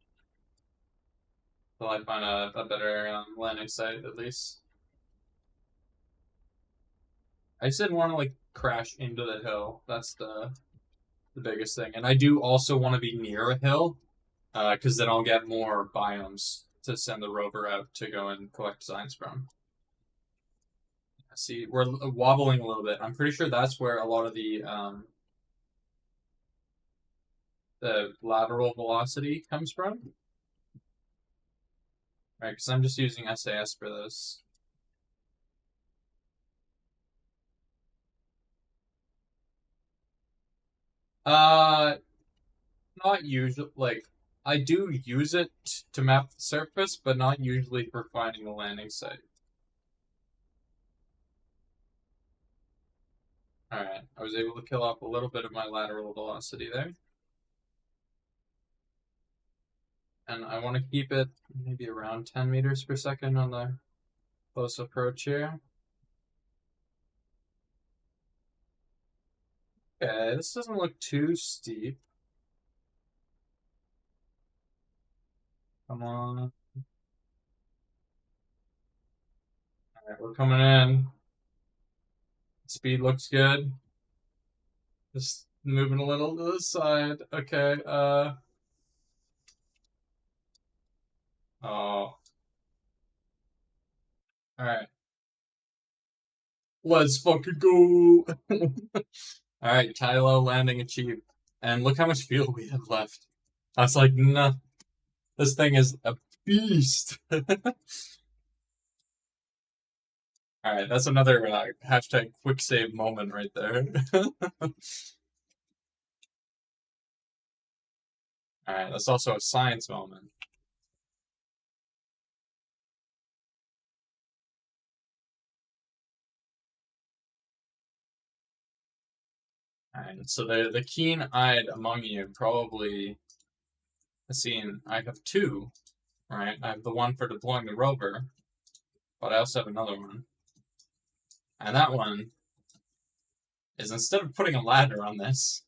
Till I find a better landing site at least. I just didn't want to like crash into the hill. That's the biggest thing. And I do also want to be near a hill, because then I'll get more biomes to send the rover out to go and collect signs from. See, we're wobbling a little bit. I'm pretty sure that's where a lot of the lateral velocity comes from. Right, because I'm just using SAS for this. Uh, Not usually. Like, I do use it to map the surface, but not usually for finding a landing site. Alright, I was able to kill off a little bit of my lateral velocity there. and I want to keep it maybe around 10 meters per second on the close approach here. Okay, this doesn't look too steep. Come on. Alright, we're coming in. Speed looks good. Just moving a little to the side. Okay, oh. Alright. Let's fucking go! Alright, Kylo landing achieved. And look how much fuel we have left. I was like, nah, this thing is a beast. Alright, that's another hashtag quick save moment right there. Alright, that's also a science moment. Alright, so the keen-eyed among you probably has seen I have two, right? I have the one for deploying the rover, but I also have another one. And that one is instead of putting a ladder on this,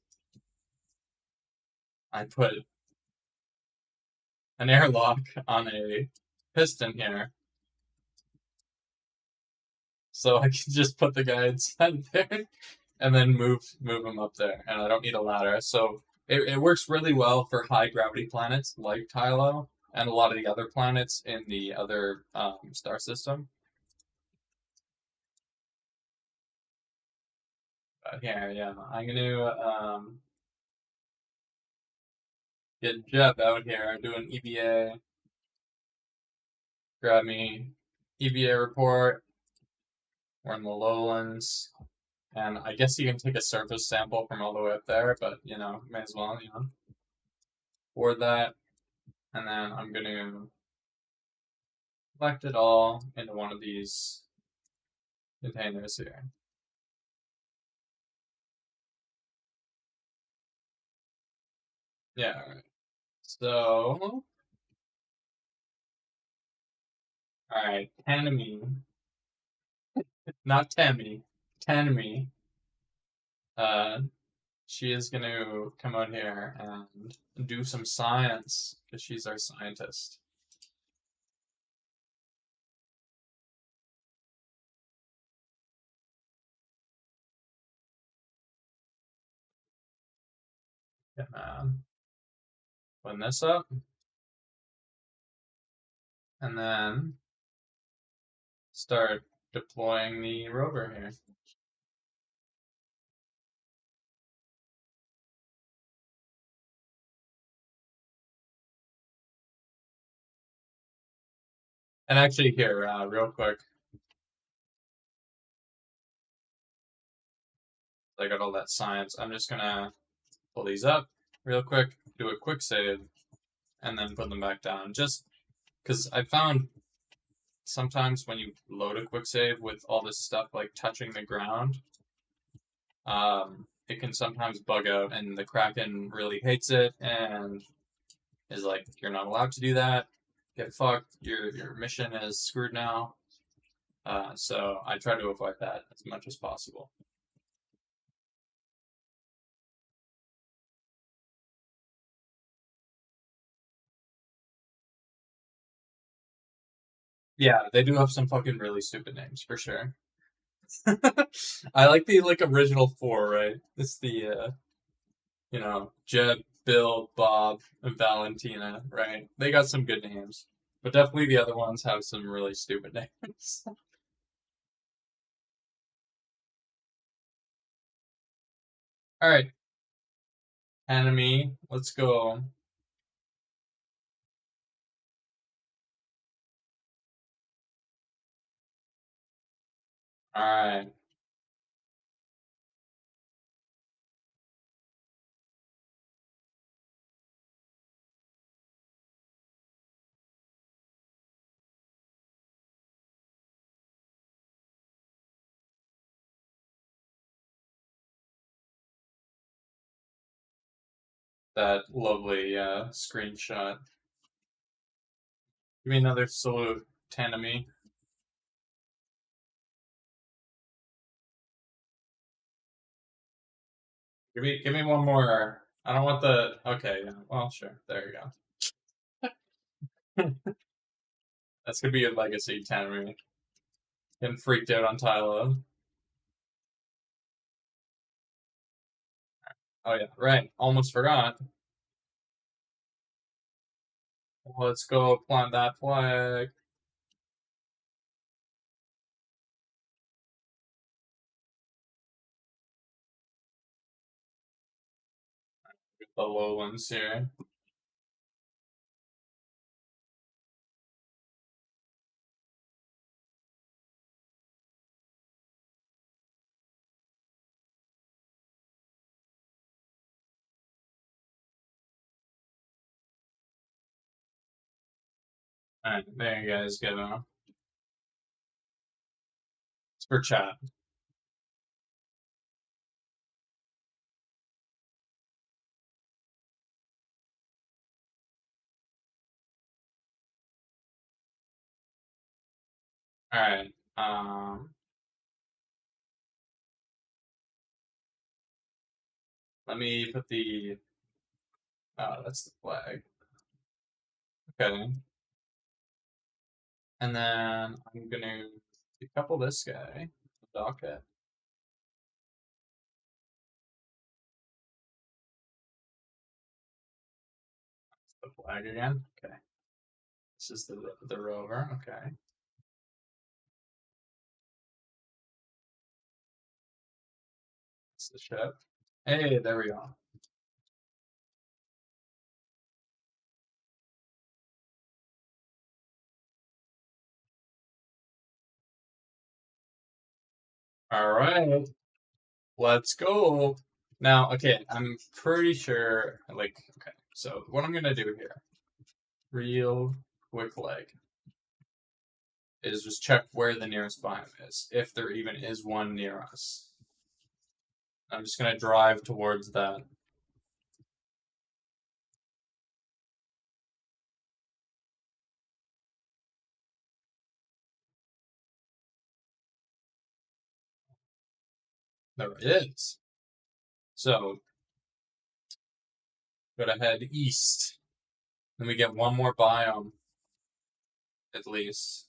I put an airlock on a piston here. So I can just put the guy inside there and then move him up there. And I don't need a ladder. So it works really well for high gravity planets like Tylo and a lot of the other planets in the other star system. But here, yeah, I'm gonna get Jeb out here, do an EVA, grab me EVA report. We're in the lowlands, and I guess you can take a surface sample from all the way up there, but you know, may as well, you know, board that, and then I'm gonna collect it all into one of these containers here. Yeah, all right. So, all right, Tanami, not Tammy, Tanami. Uh, she is going to come out here and do some science because she's our scientist. Gonna open this up and then start deploying the rover here. And actually, here, real quick, I got all that science. I'm just gonna pull these up real quick, do a quick save, and then put them back down. Just because I found sometimes when you load a quick save with all this stuff like touching the ground, it can sometimes bug out, and the Kraken really hates it and is like, "You're not allowed to do that. Get fucked. Your mission is screwed now." So I try to avoid that as much as possible. Yeah, they do have some fucking really stupid names for sure. I like the original four, right? It's the you know, Jed, Bill, Bob, and Valentina, right? They got some good names. But definitely the other ones have some really stupid names. Alright, enemy, let's go. Alright. That lovely screenshot. Give me another salute, Tanami. Give me one more. I don't want the. Okay, yeah. Well, sure. There you go. That's gonna be a legacy, Tanami. Getting freaked out on Tylo. Oh yeah, right. Almost forgot. Let's go plant that flag. Get the lowlands here. Alright, there you guys go. It's for chat. Alright. Let me put the. Oh, that's the flag. Okay. And then I'm gonna decouple this guy. Dock it. The flag again. Okay. This is the rover. Okay. It's the ship. Hey, there we go. All right. Let's go. Now, okay, I'm pretty sure, like, okay, so what I'm gonna do here, real quick leg, is just check where the nearest biome is, if there even is one near us. I'm just gonna drive towards that. There it is. So, gotta head east. Then we get one more biome, at least.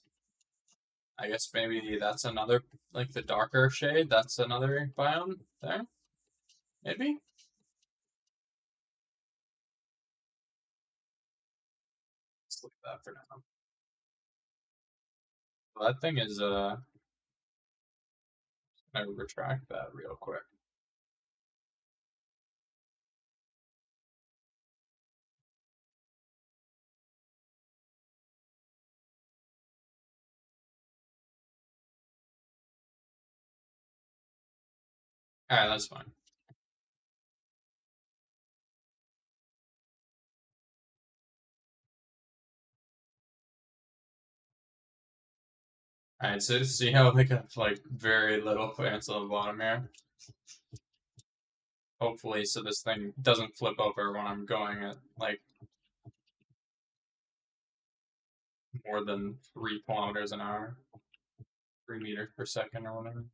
I guess maybe that's another, like the darker shade, that's another biome there? Maybe? Let's look at that for now. Well, that thing is, I retract that real quick. Alright, that's fine. Alright, so see how they got like very little clearance on the bottom here? Hopefully, so this thing doesn't flip over when I'm going at like more than 3 kilometers an hour, 3 meters per second or whatever.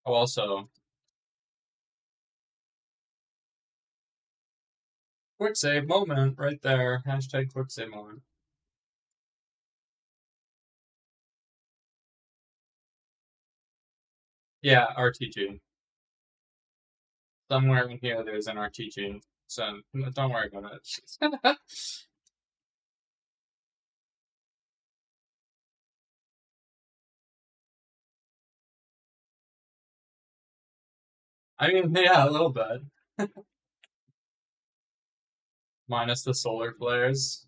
Oh, also, quick save moment right there. Hashtag quick save moment. Yeah, RTG. Somewhere in here there's an RTG, so don't worry about it. I mean, yeah, a little bit. Minus the solar flares.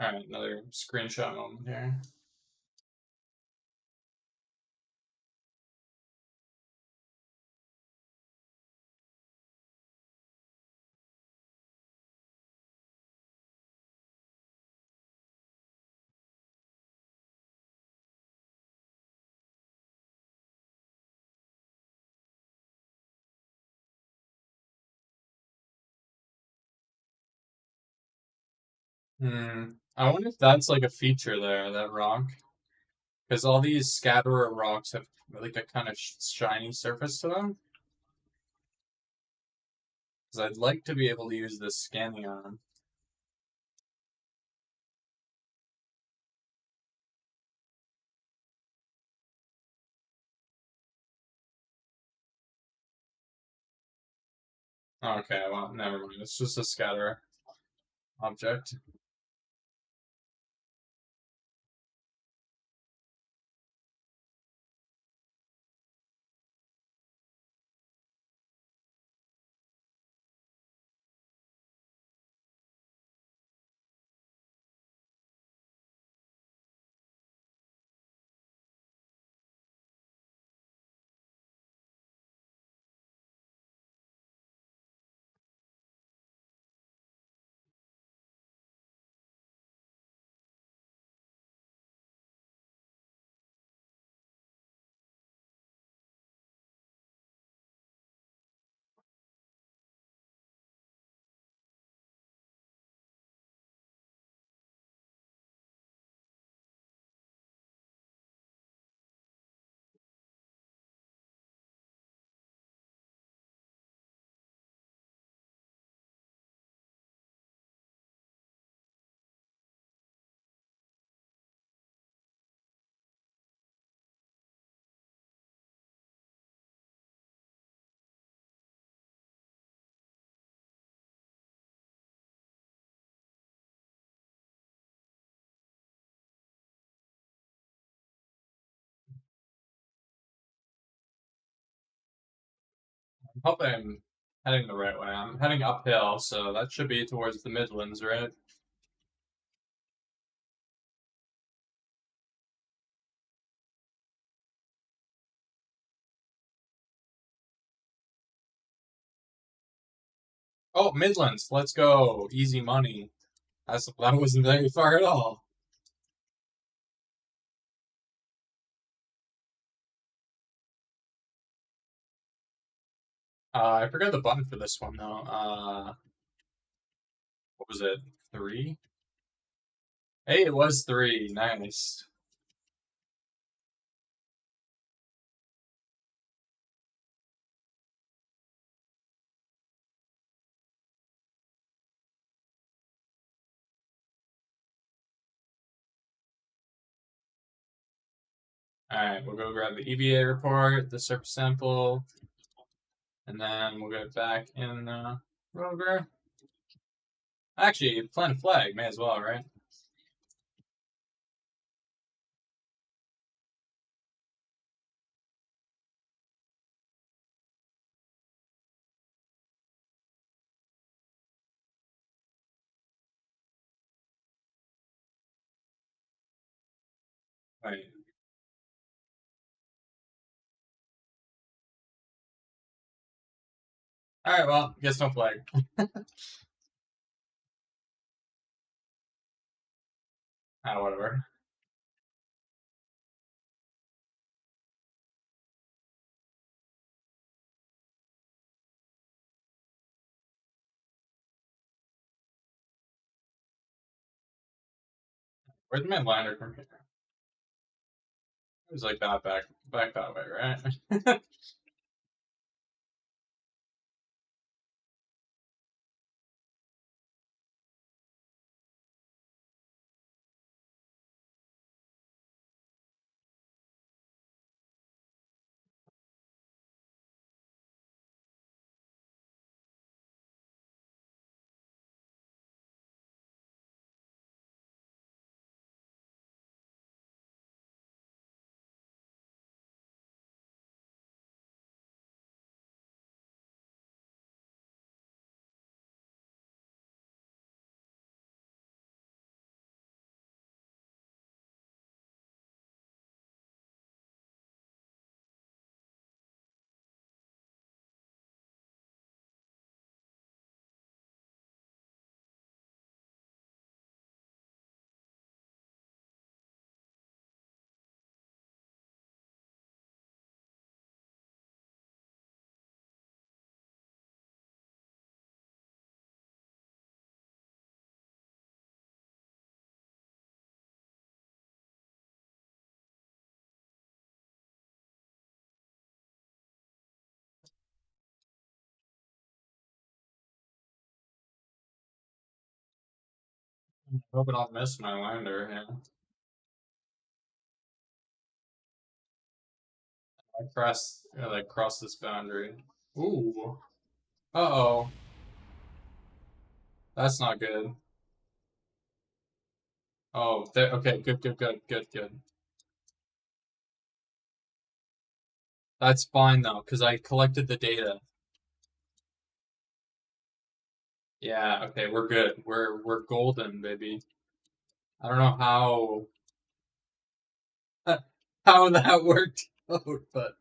Alright, another screenshot moment here. I wonder if that's like a feature there, that rock. Because all these scatterer rocks have like a kind of shiny surface to them. Because I'd like to be able to use this scanning on them. Okay, well, never mind. It's just a scatterer object. I hope I'm heading the right way. I'm heading uphill, so that should be towards the Midlands, right? Oh, Midlands, let's go. Easy money. That wasn't very far at all. I forgot the button for this one though. What was it? 3? Hey, it was 3. Nice. Alright, we'll go grab the EVA report, the surface sample, and then we'll get back in rover. Actually, plant a flag, may as well, right? Wait. Alright, well, guess no flag. Whatever. Where's my liner from here? It was like that back that way, right? Hope I don't miss my lander. Yeah. I crossed this boundary. Ooh. Uh-oh. That's not good. Oh, okay, good. That's fine though, because I collected the data. Yeah, okay, we're good. We're golden, baby. I don't know how that worked out, but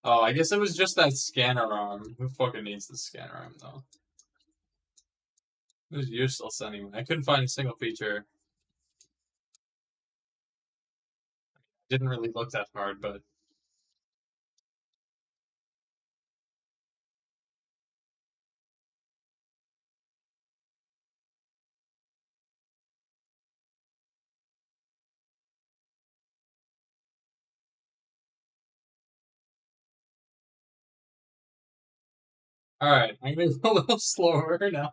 oh, I guess it was just that scanner arm. Who fucking needs the scanner arm though? It was useless anyway. I couldn't find a single feature. Didn't really look that hard, but alright, I'm gonna go a little slower now.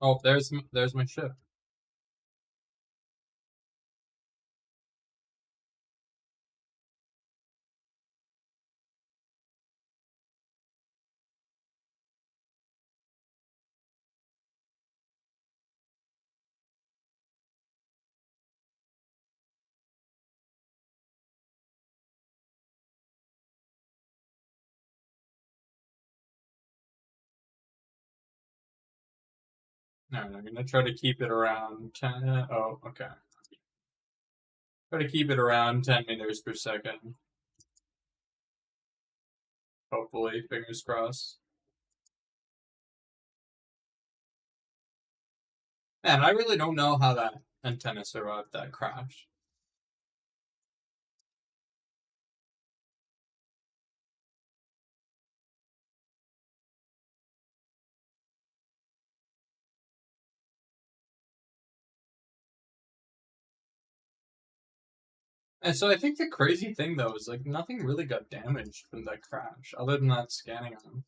Oh, there's my ship. Alright, I'm gonna try to keep it around 10. Oh, okay. Try to keep it around 10 meters per second. Hopefully, fingers crossed. Man, I really don't know how that antenna survived that crash. And so I think the crazy thing though is like nothing really got damaged from that crash, other than that scanning arm.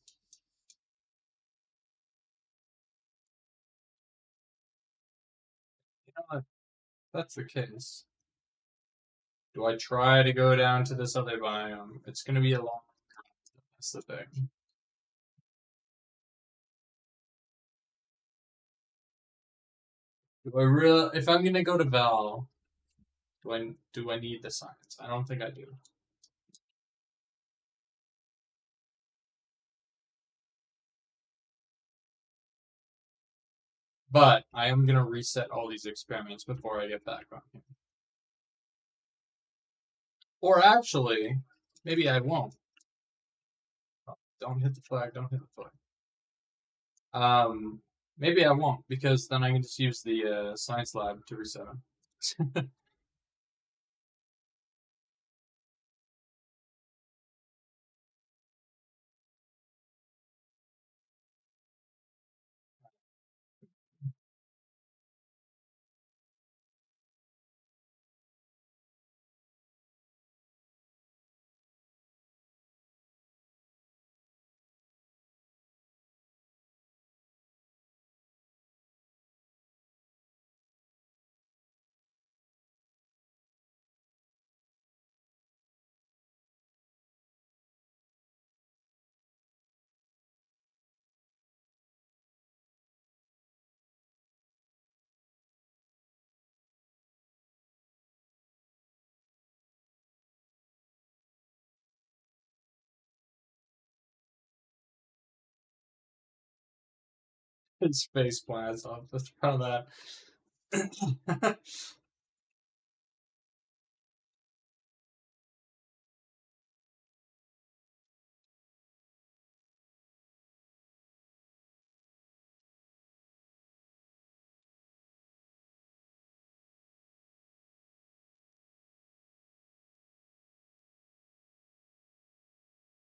You know, if that's the case. Do I try to go down to this other biome? It's gonna be a long. That's the thing. Do I really? If I'm gonna go to Val, do I need the science? I don't think I do. But I am gonna reset all these experiments before I get back on here. Or actually, maybe I won't. Oh, don't hit the flag. Don't hit the flag. Maybe I won't because then I can just use the science lab to reset them. It's face plants. I'm just proud of that.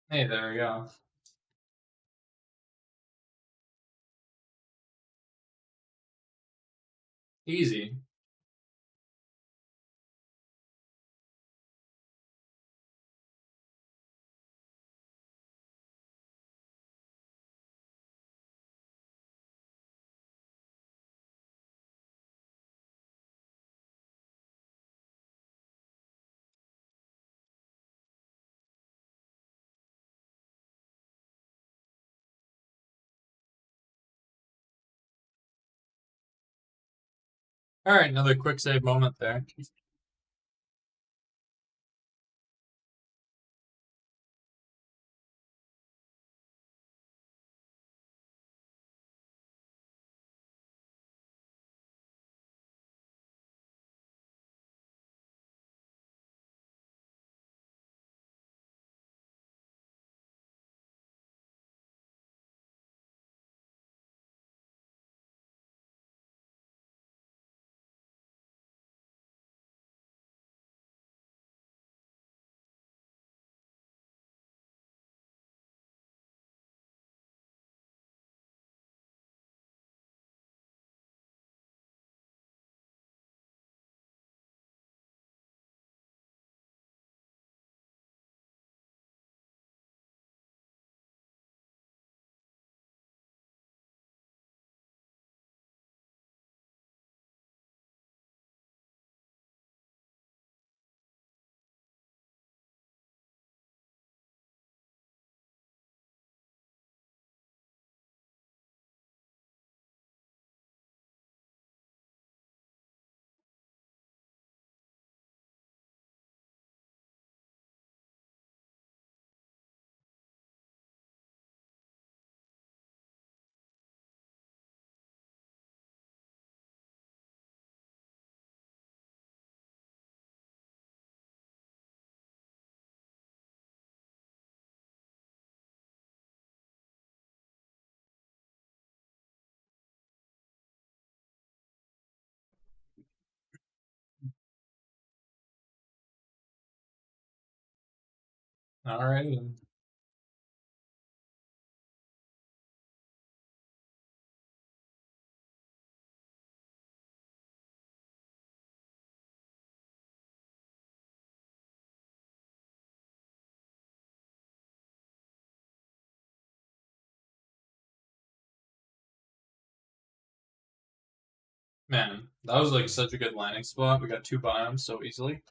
Hey, there we go. Easy. All right, another quick save moment there. All right. Man, that was like such a good landing spot. We got two biomes so easily.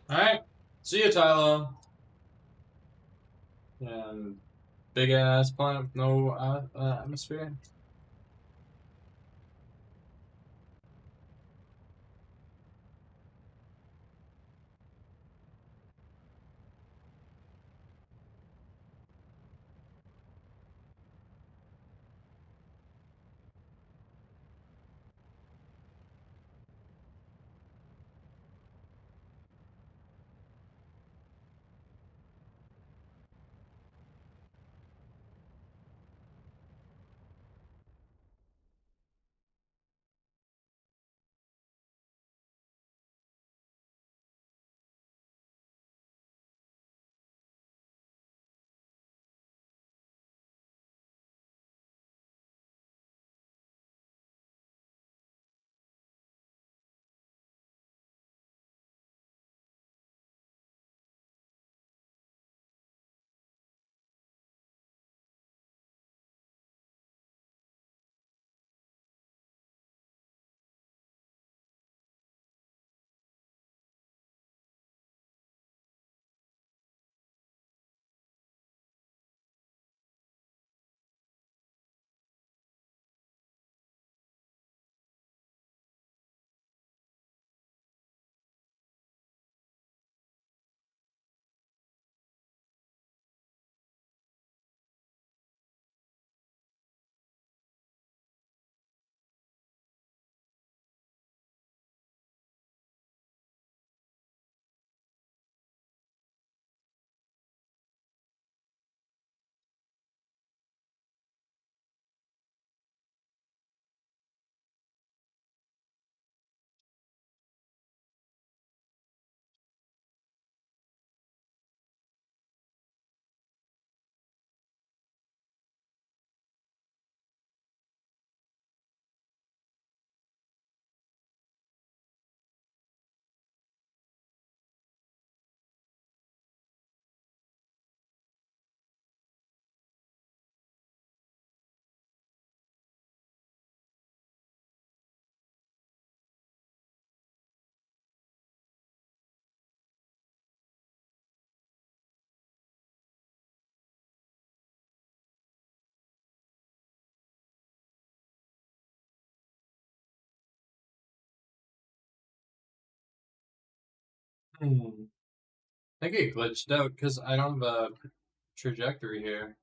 All right. See you, Tylo. And big ass planet with no atmosphere. Hmm. I think it glitched out because I don't have a trajectory here.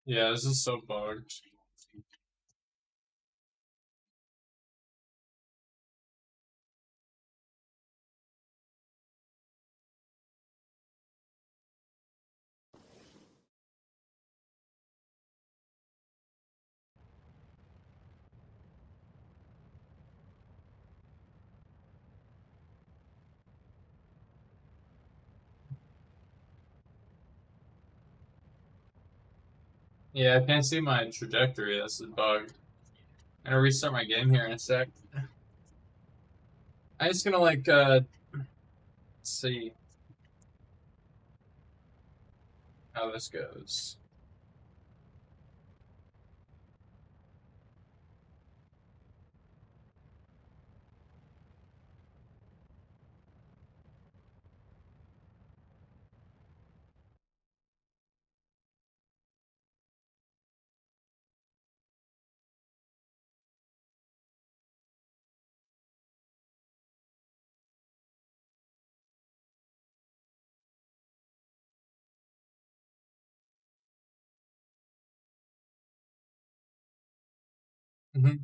Yeah, this is so bugged. Yeah, I can't see my trajectory. This is bugged. I'm gonna restart my game here in a sec. I'm just gonna like see how this goes. Mm-hmm.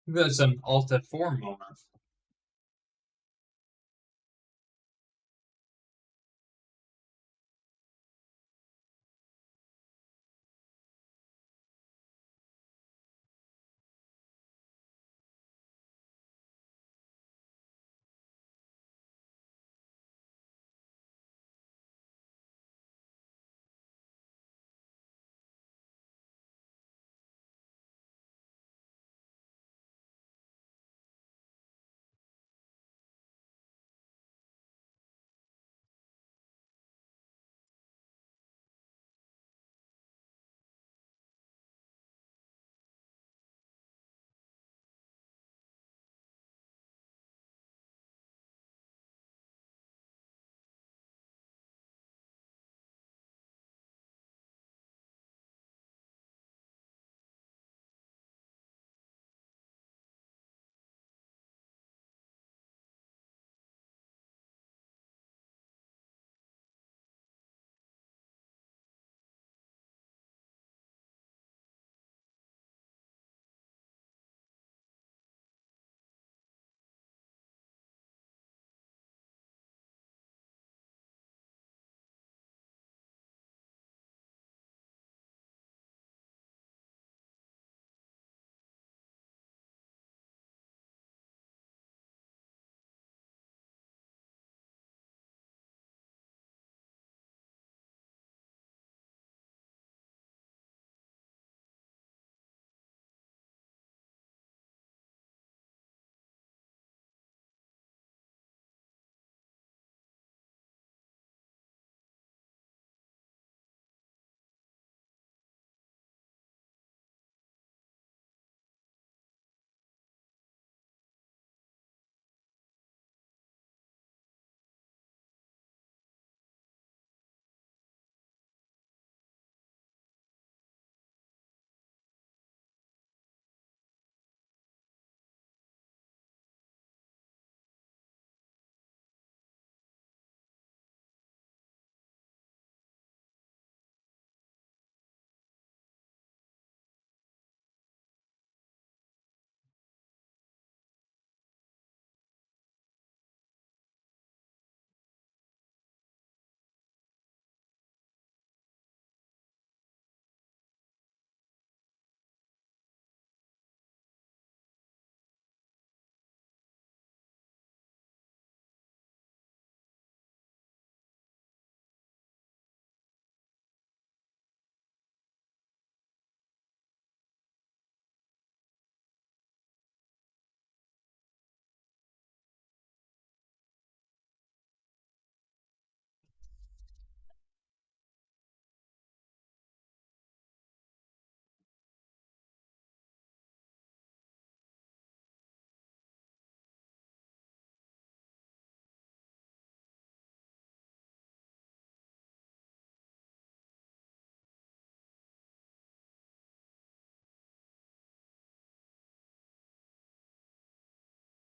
That's an Alt F4 moment.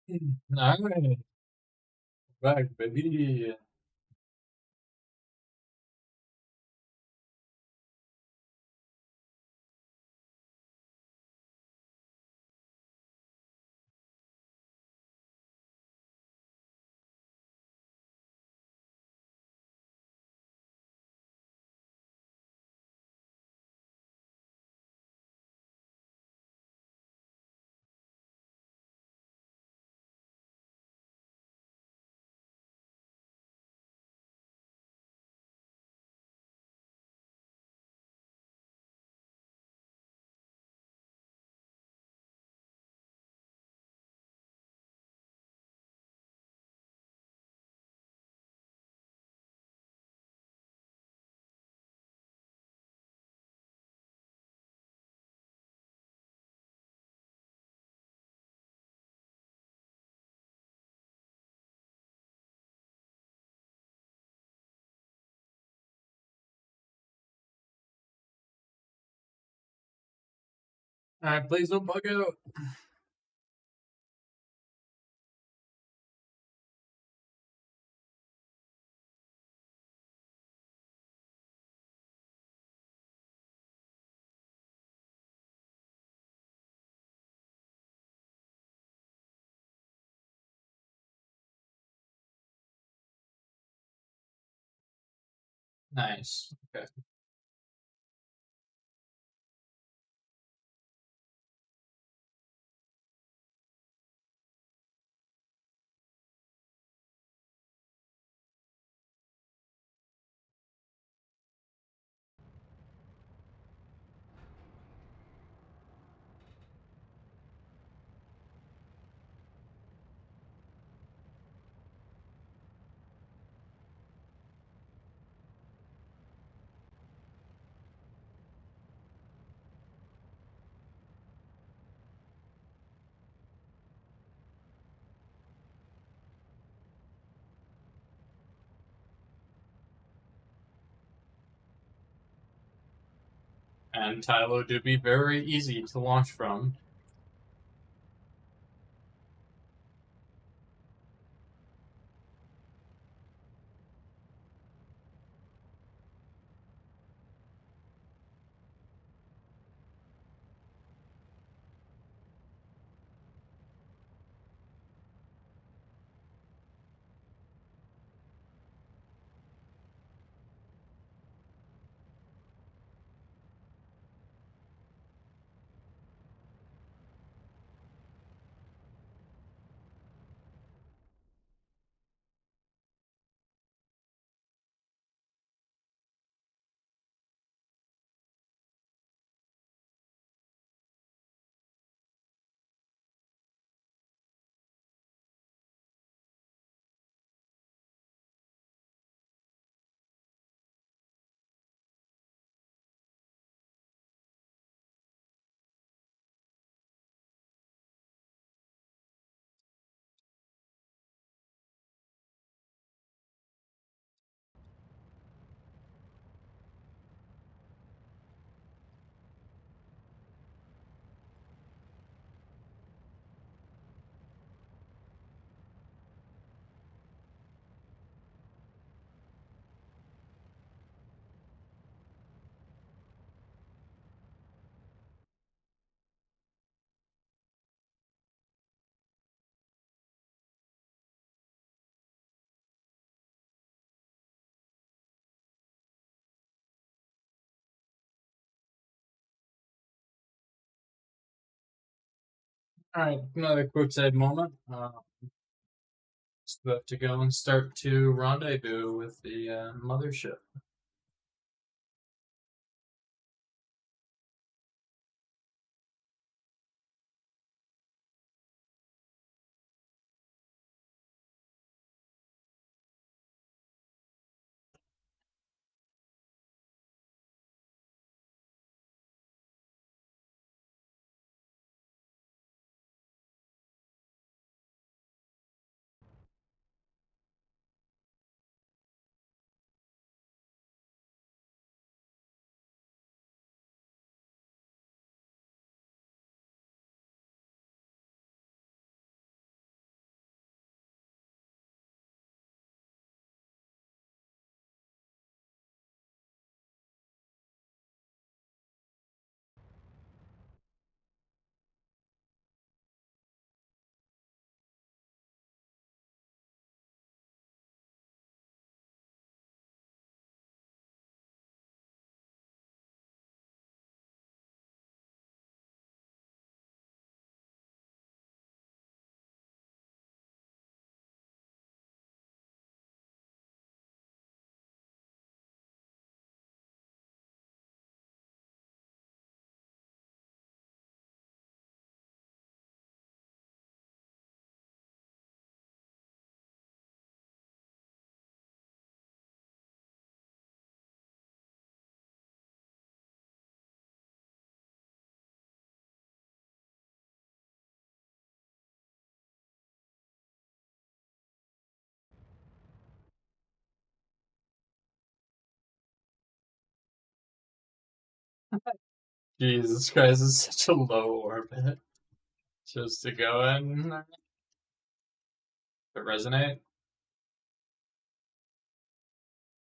Alright, back, baby. Alright, please don't bug out. Nice. Okay. And Tylo do be very easy to launch from. Alright, another quick side moment. Just about to go and start to rendezvous with the mothership. Jesus Christ, it's such a low orbit. Just to go in. To resonate.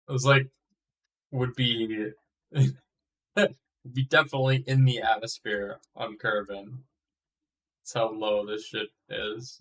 It was like, would be be definitely in the atmosphere on Kerbin. That's how low this shit is.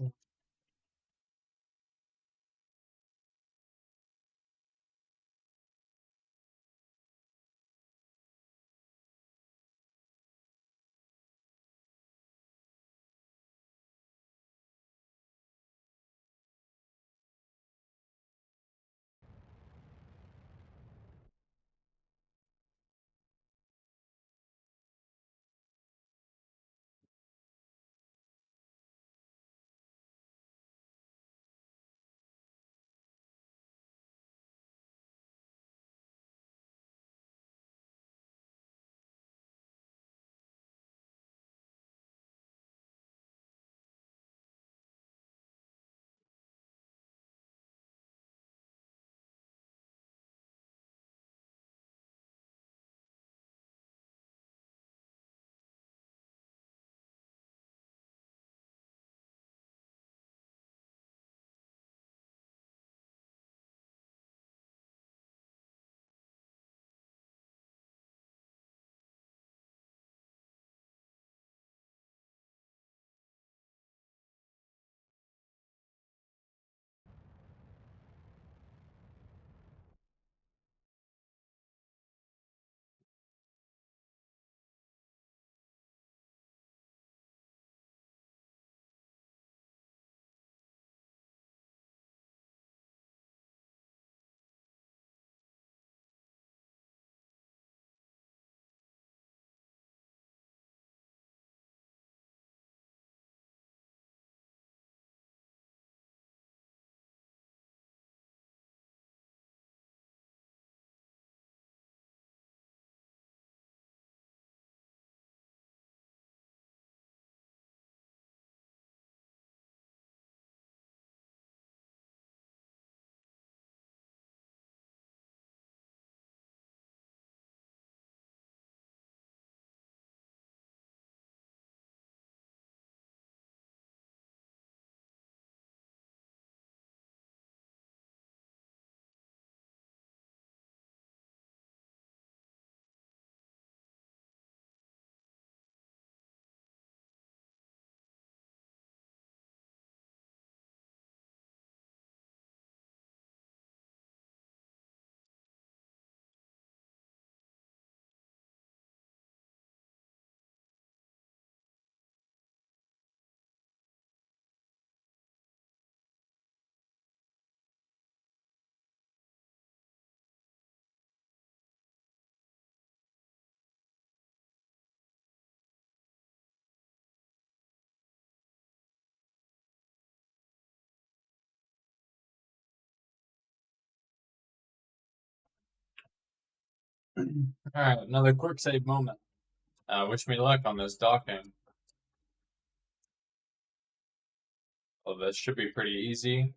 Alright, another quick save moment. Wish me luck on this docking. Oh, this should be pretty easy.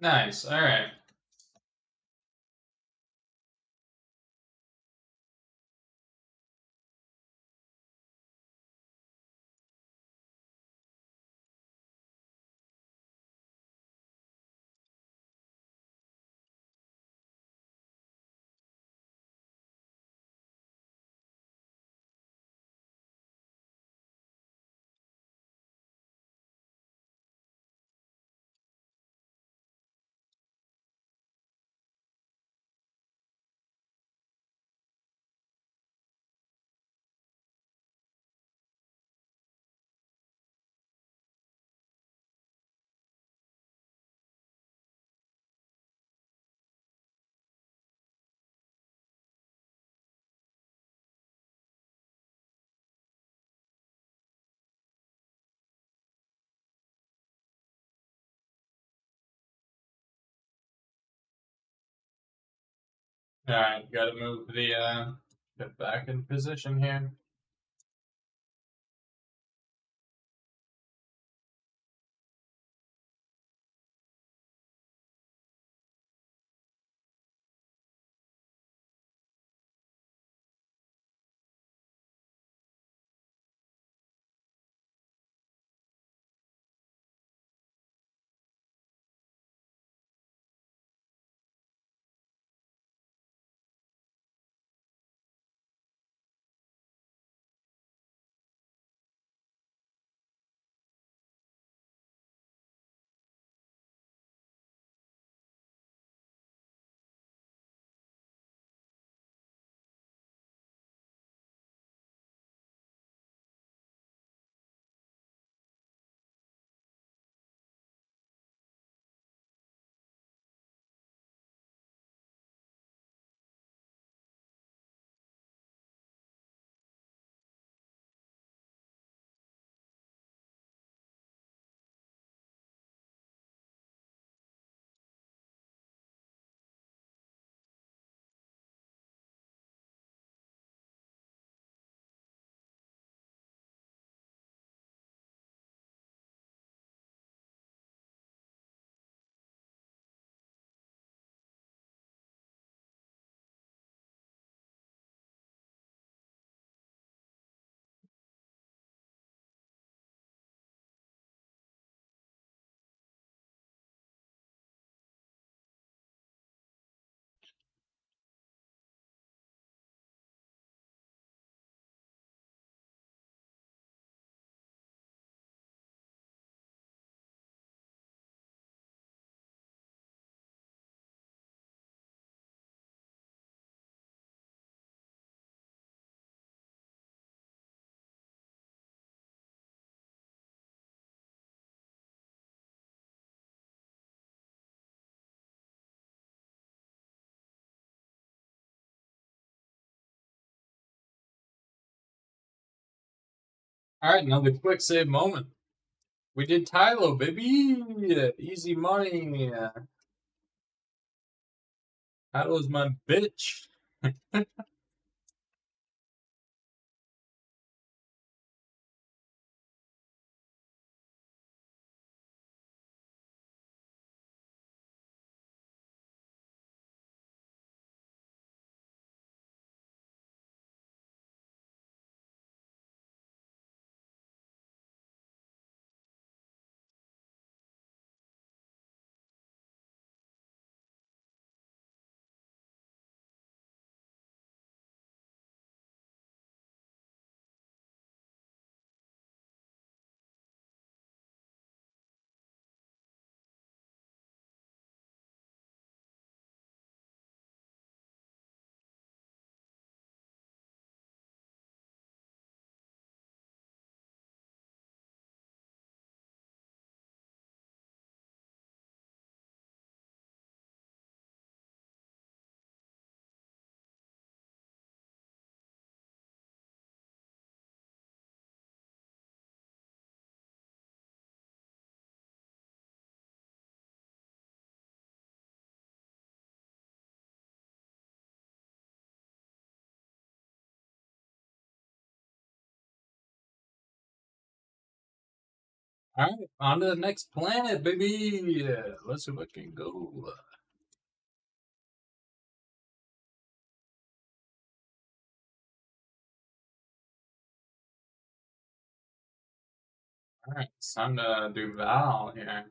Nice. All right. All right. Got to move the get back in position here. All right. Another quick save moment. We did Tylo, baby. Easy money. Tylo's my bitch. All right, on to the next planet, baby. Let's see what can go. All right, it's time to do Val here.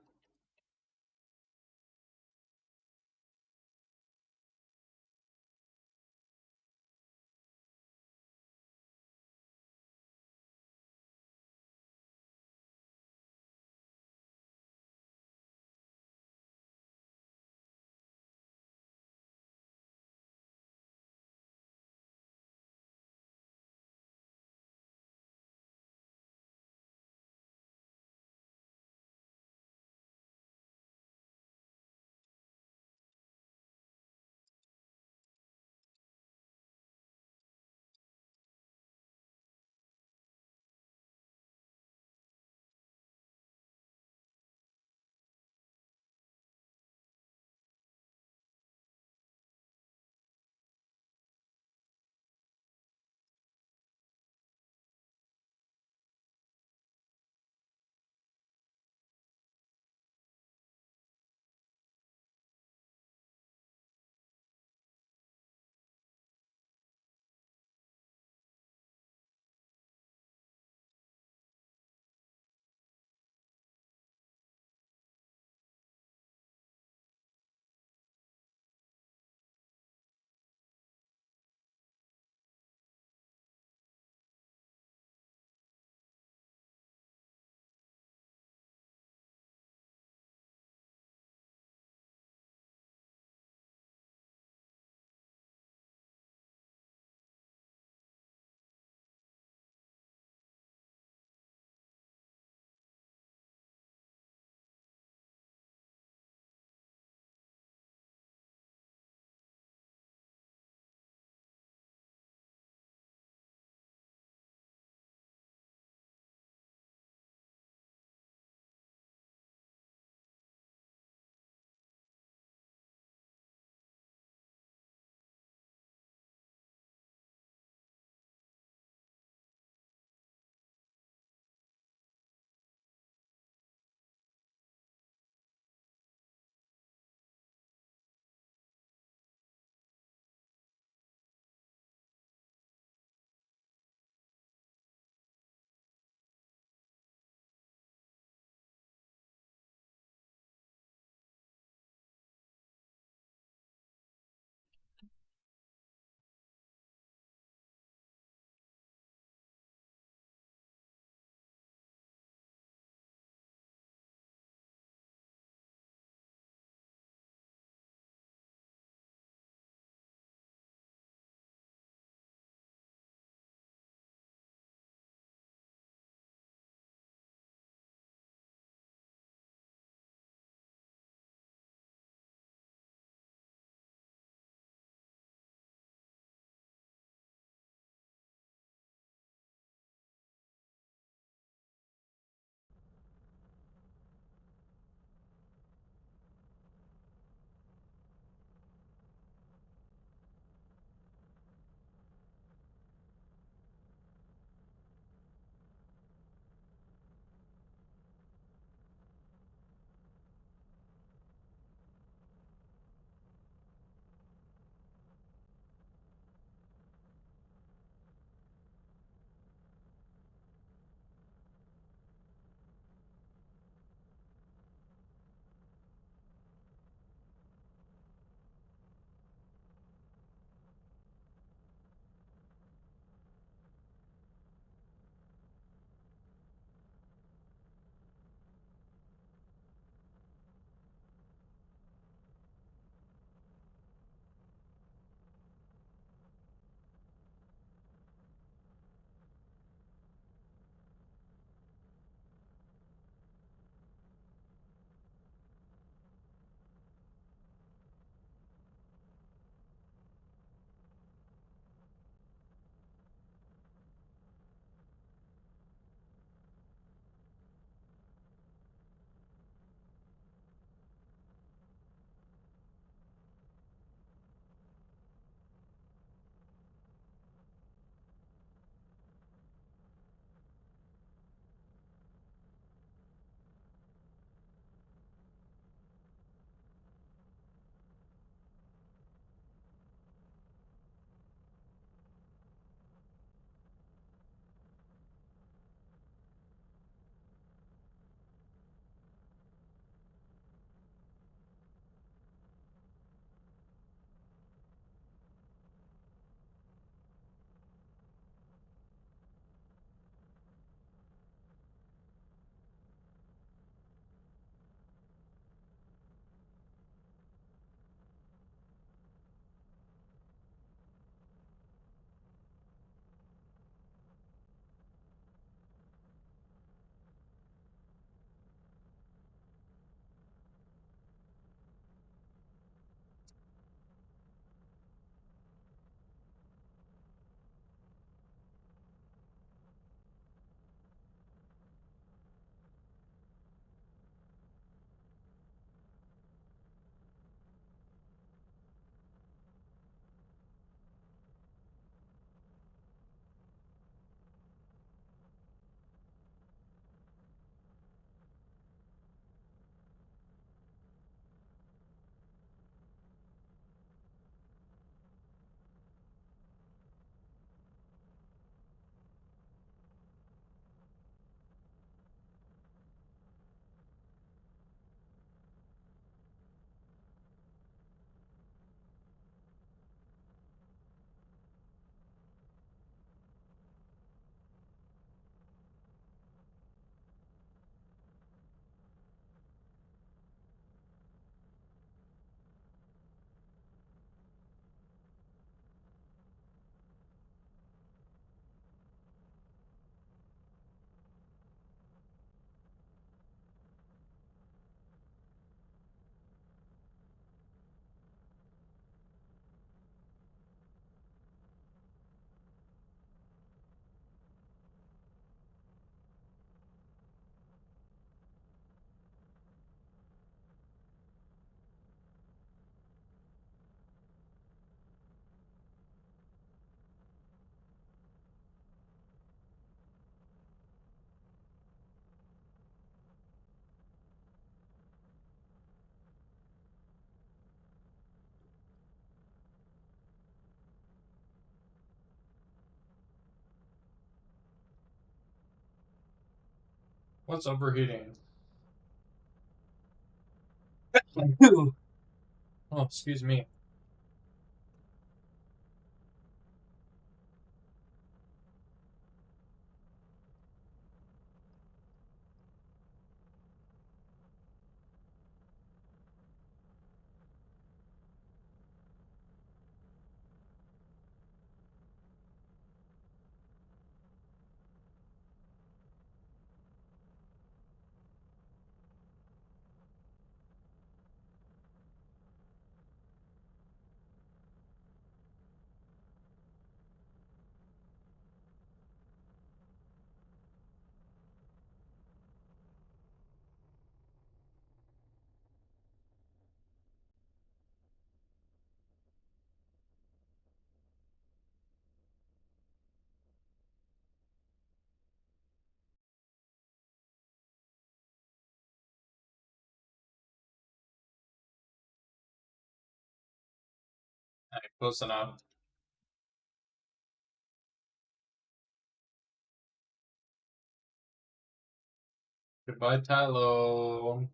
What's overheating? Oh, excuse me. Alright, close enough. Goodbye, Tylo.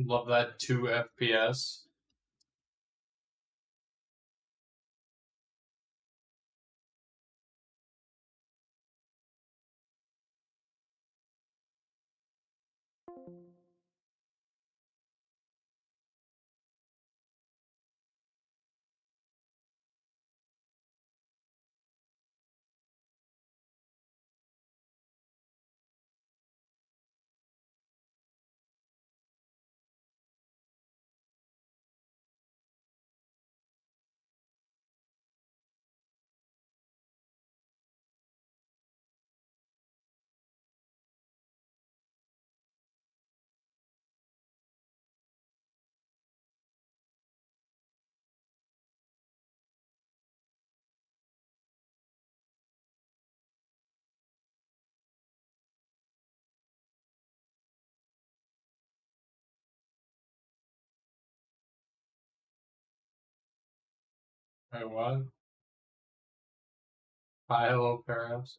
Love that 2 FPS. Wait, what? Hi, hello, Paris.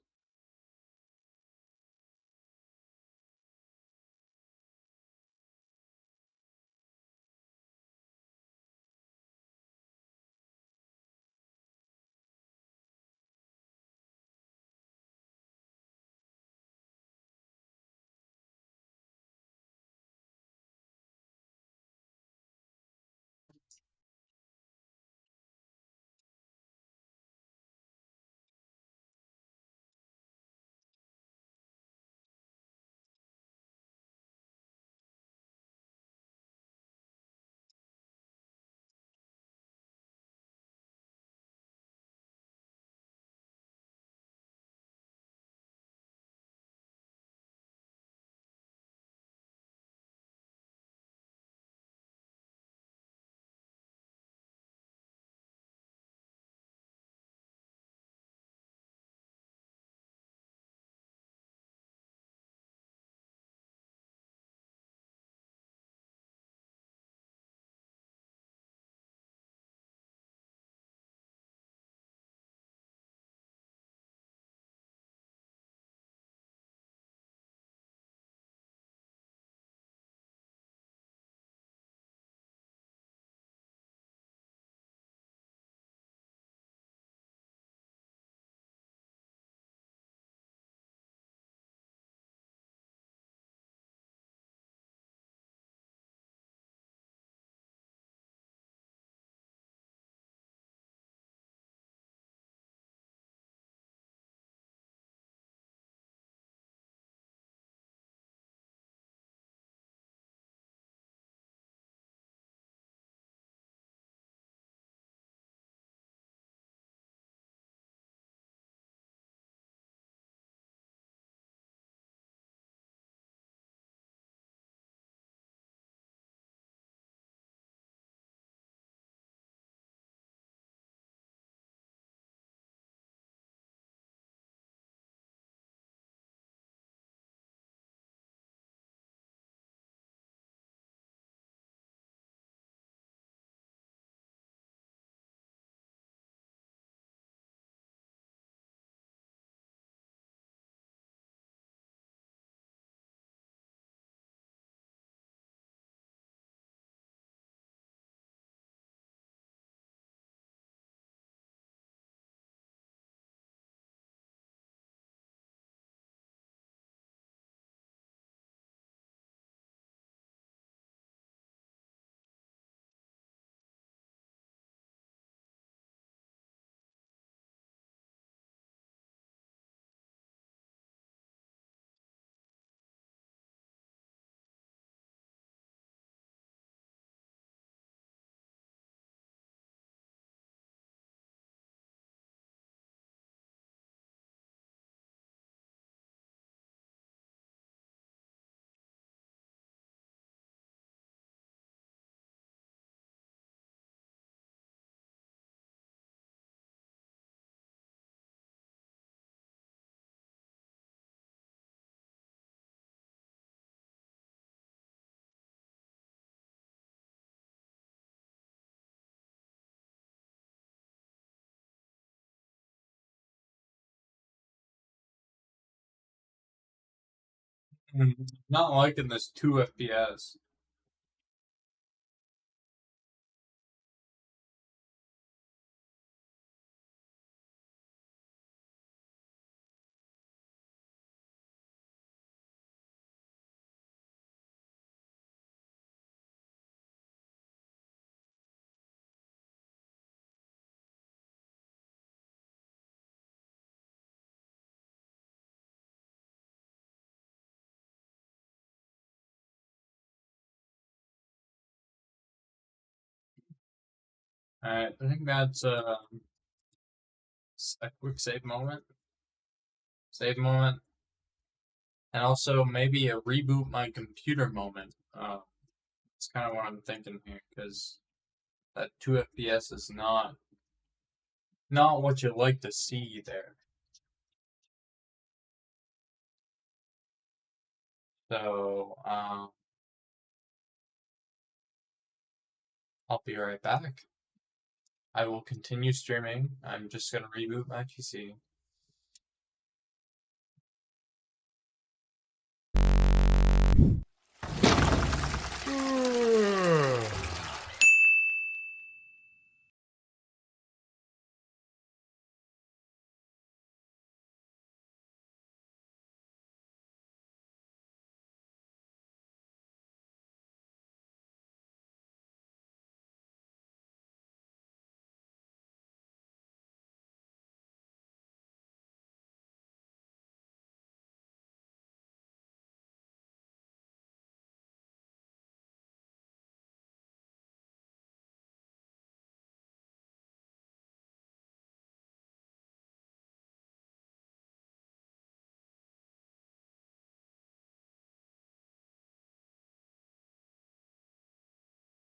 Not liking this 2 FPS. Alright, I think that's a quick save moment. Save moment. And also maybe a reboot my computer moment. That's kind of what I'm thinking here, because that 2 FPS is not what you like to see there. So, I'll be right back. I will continue streaming. I'm just gonna reboot my PC.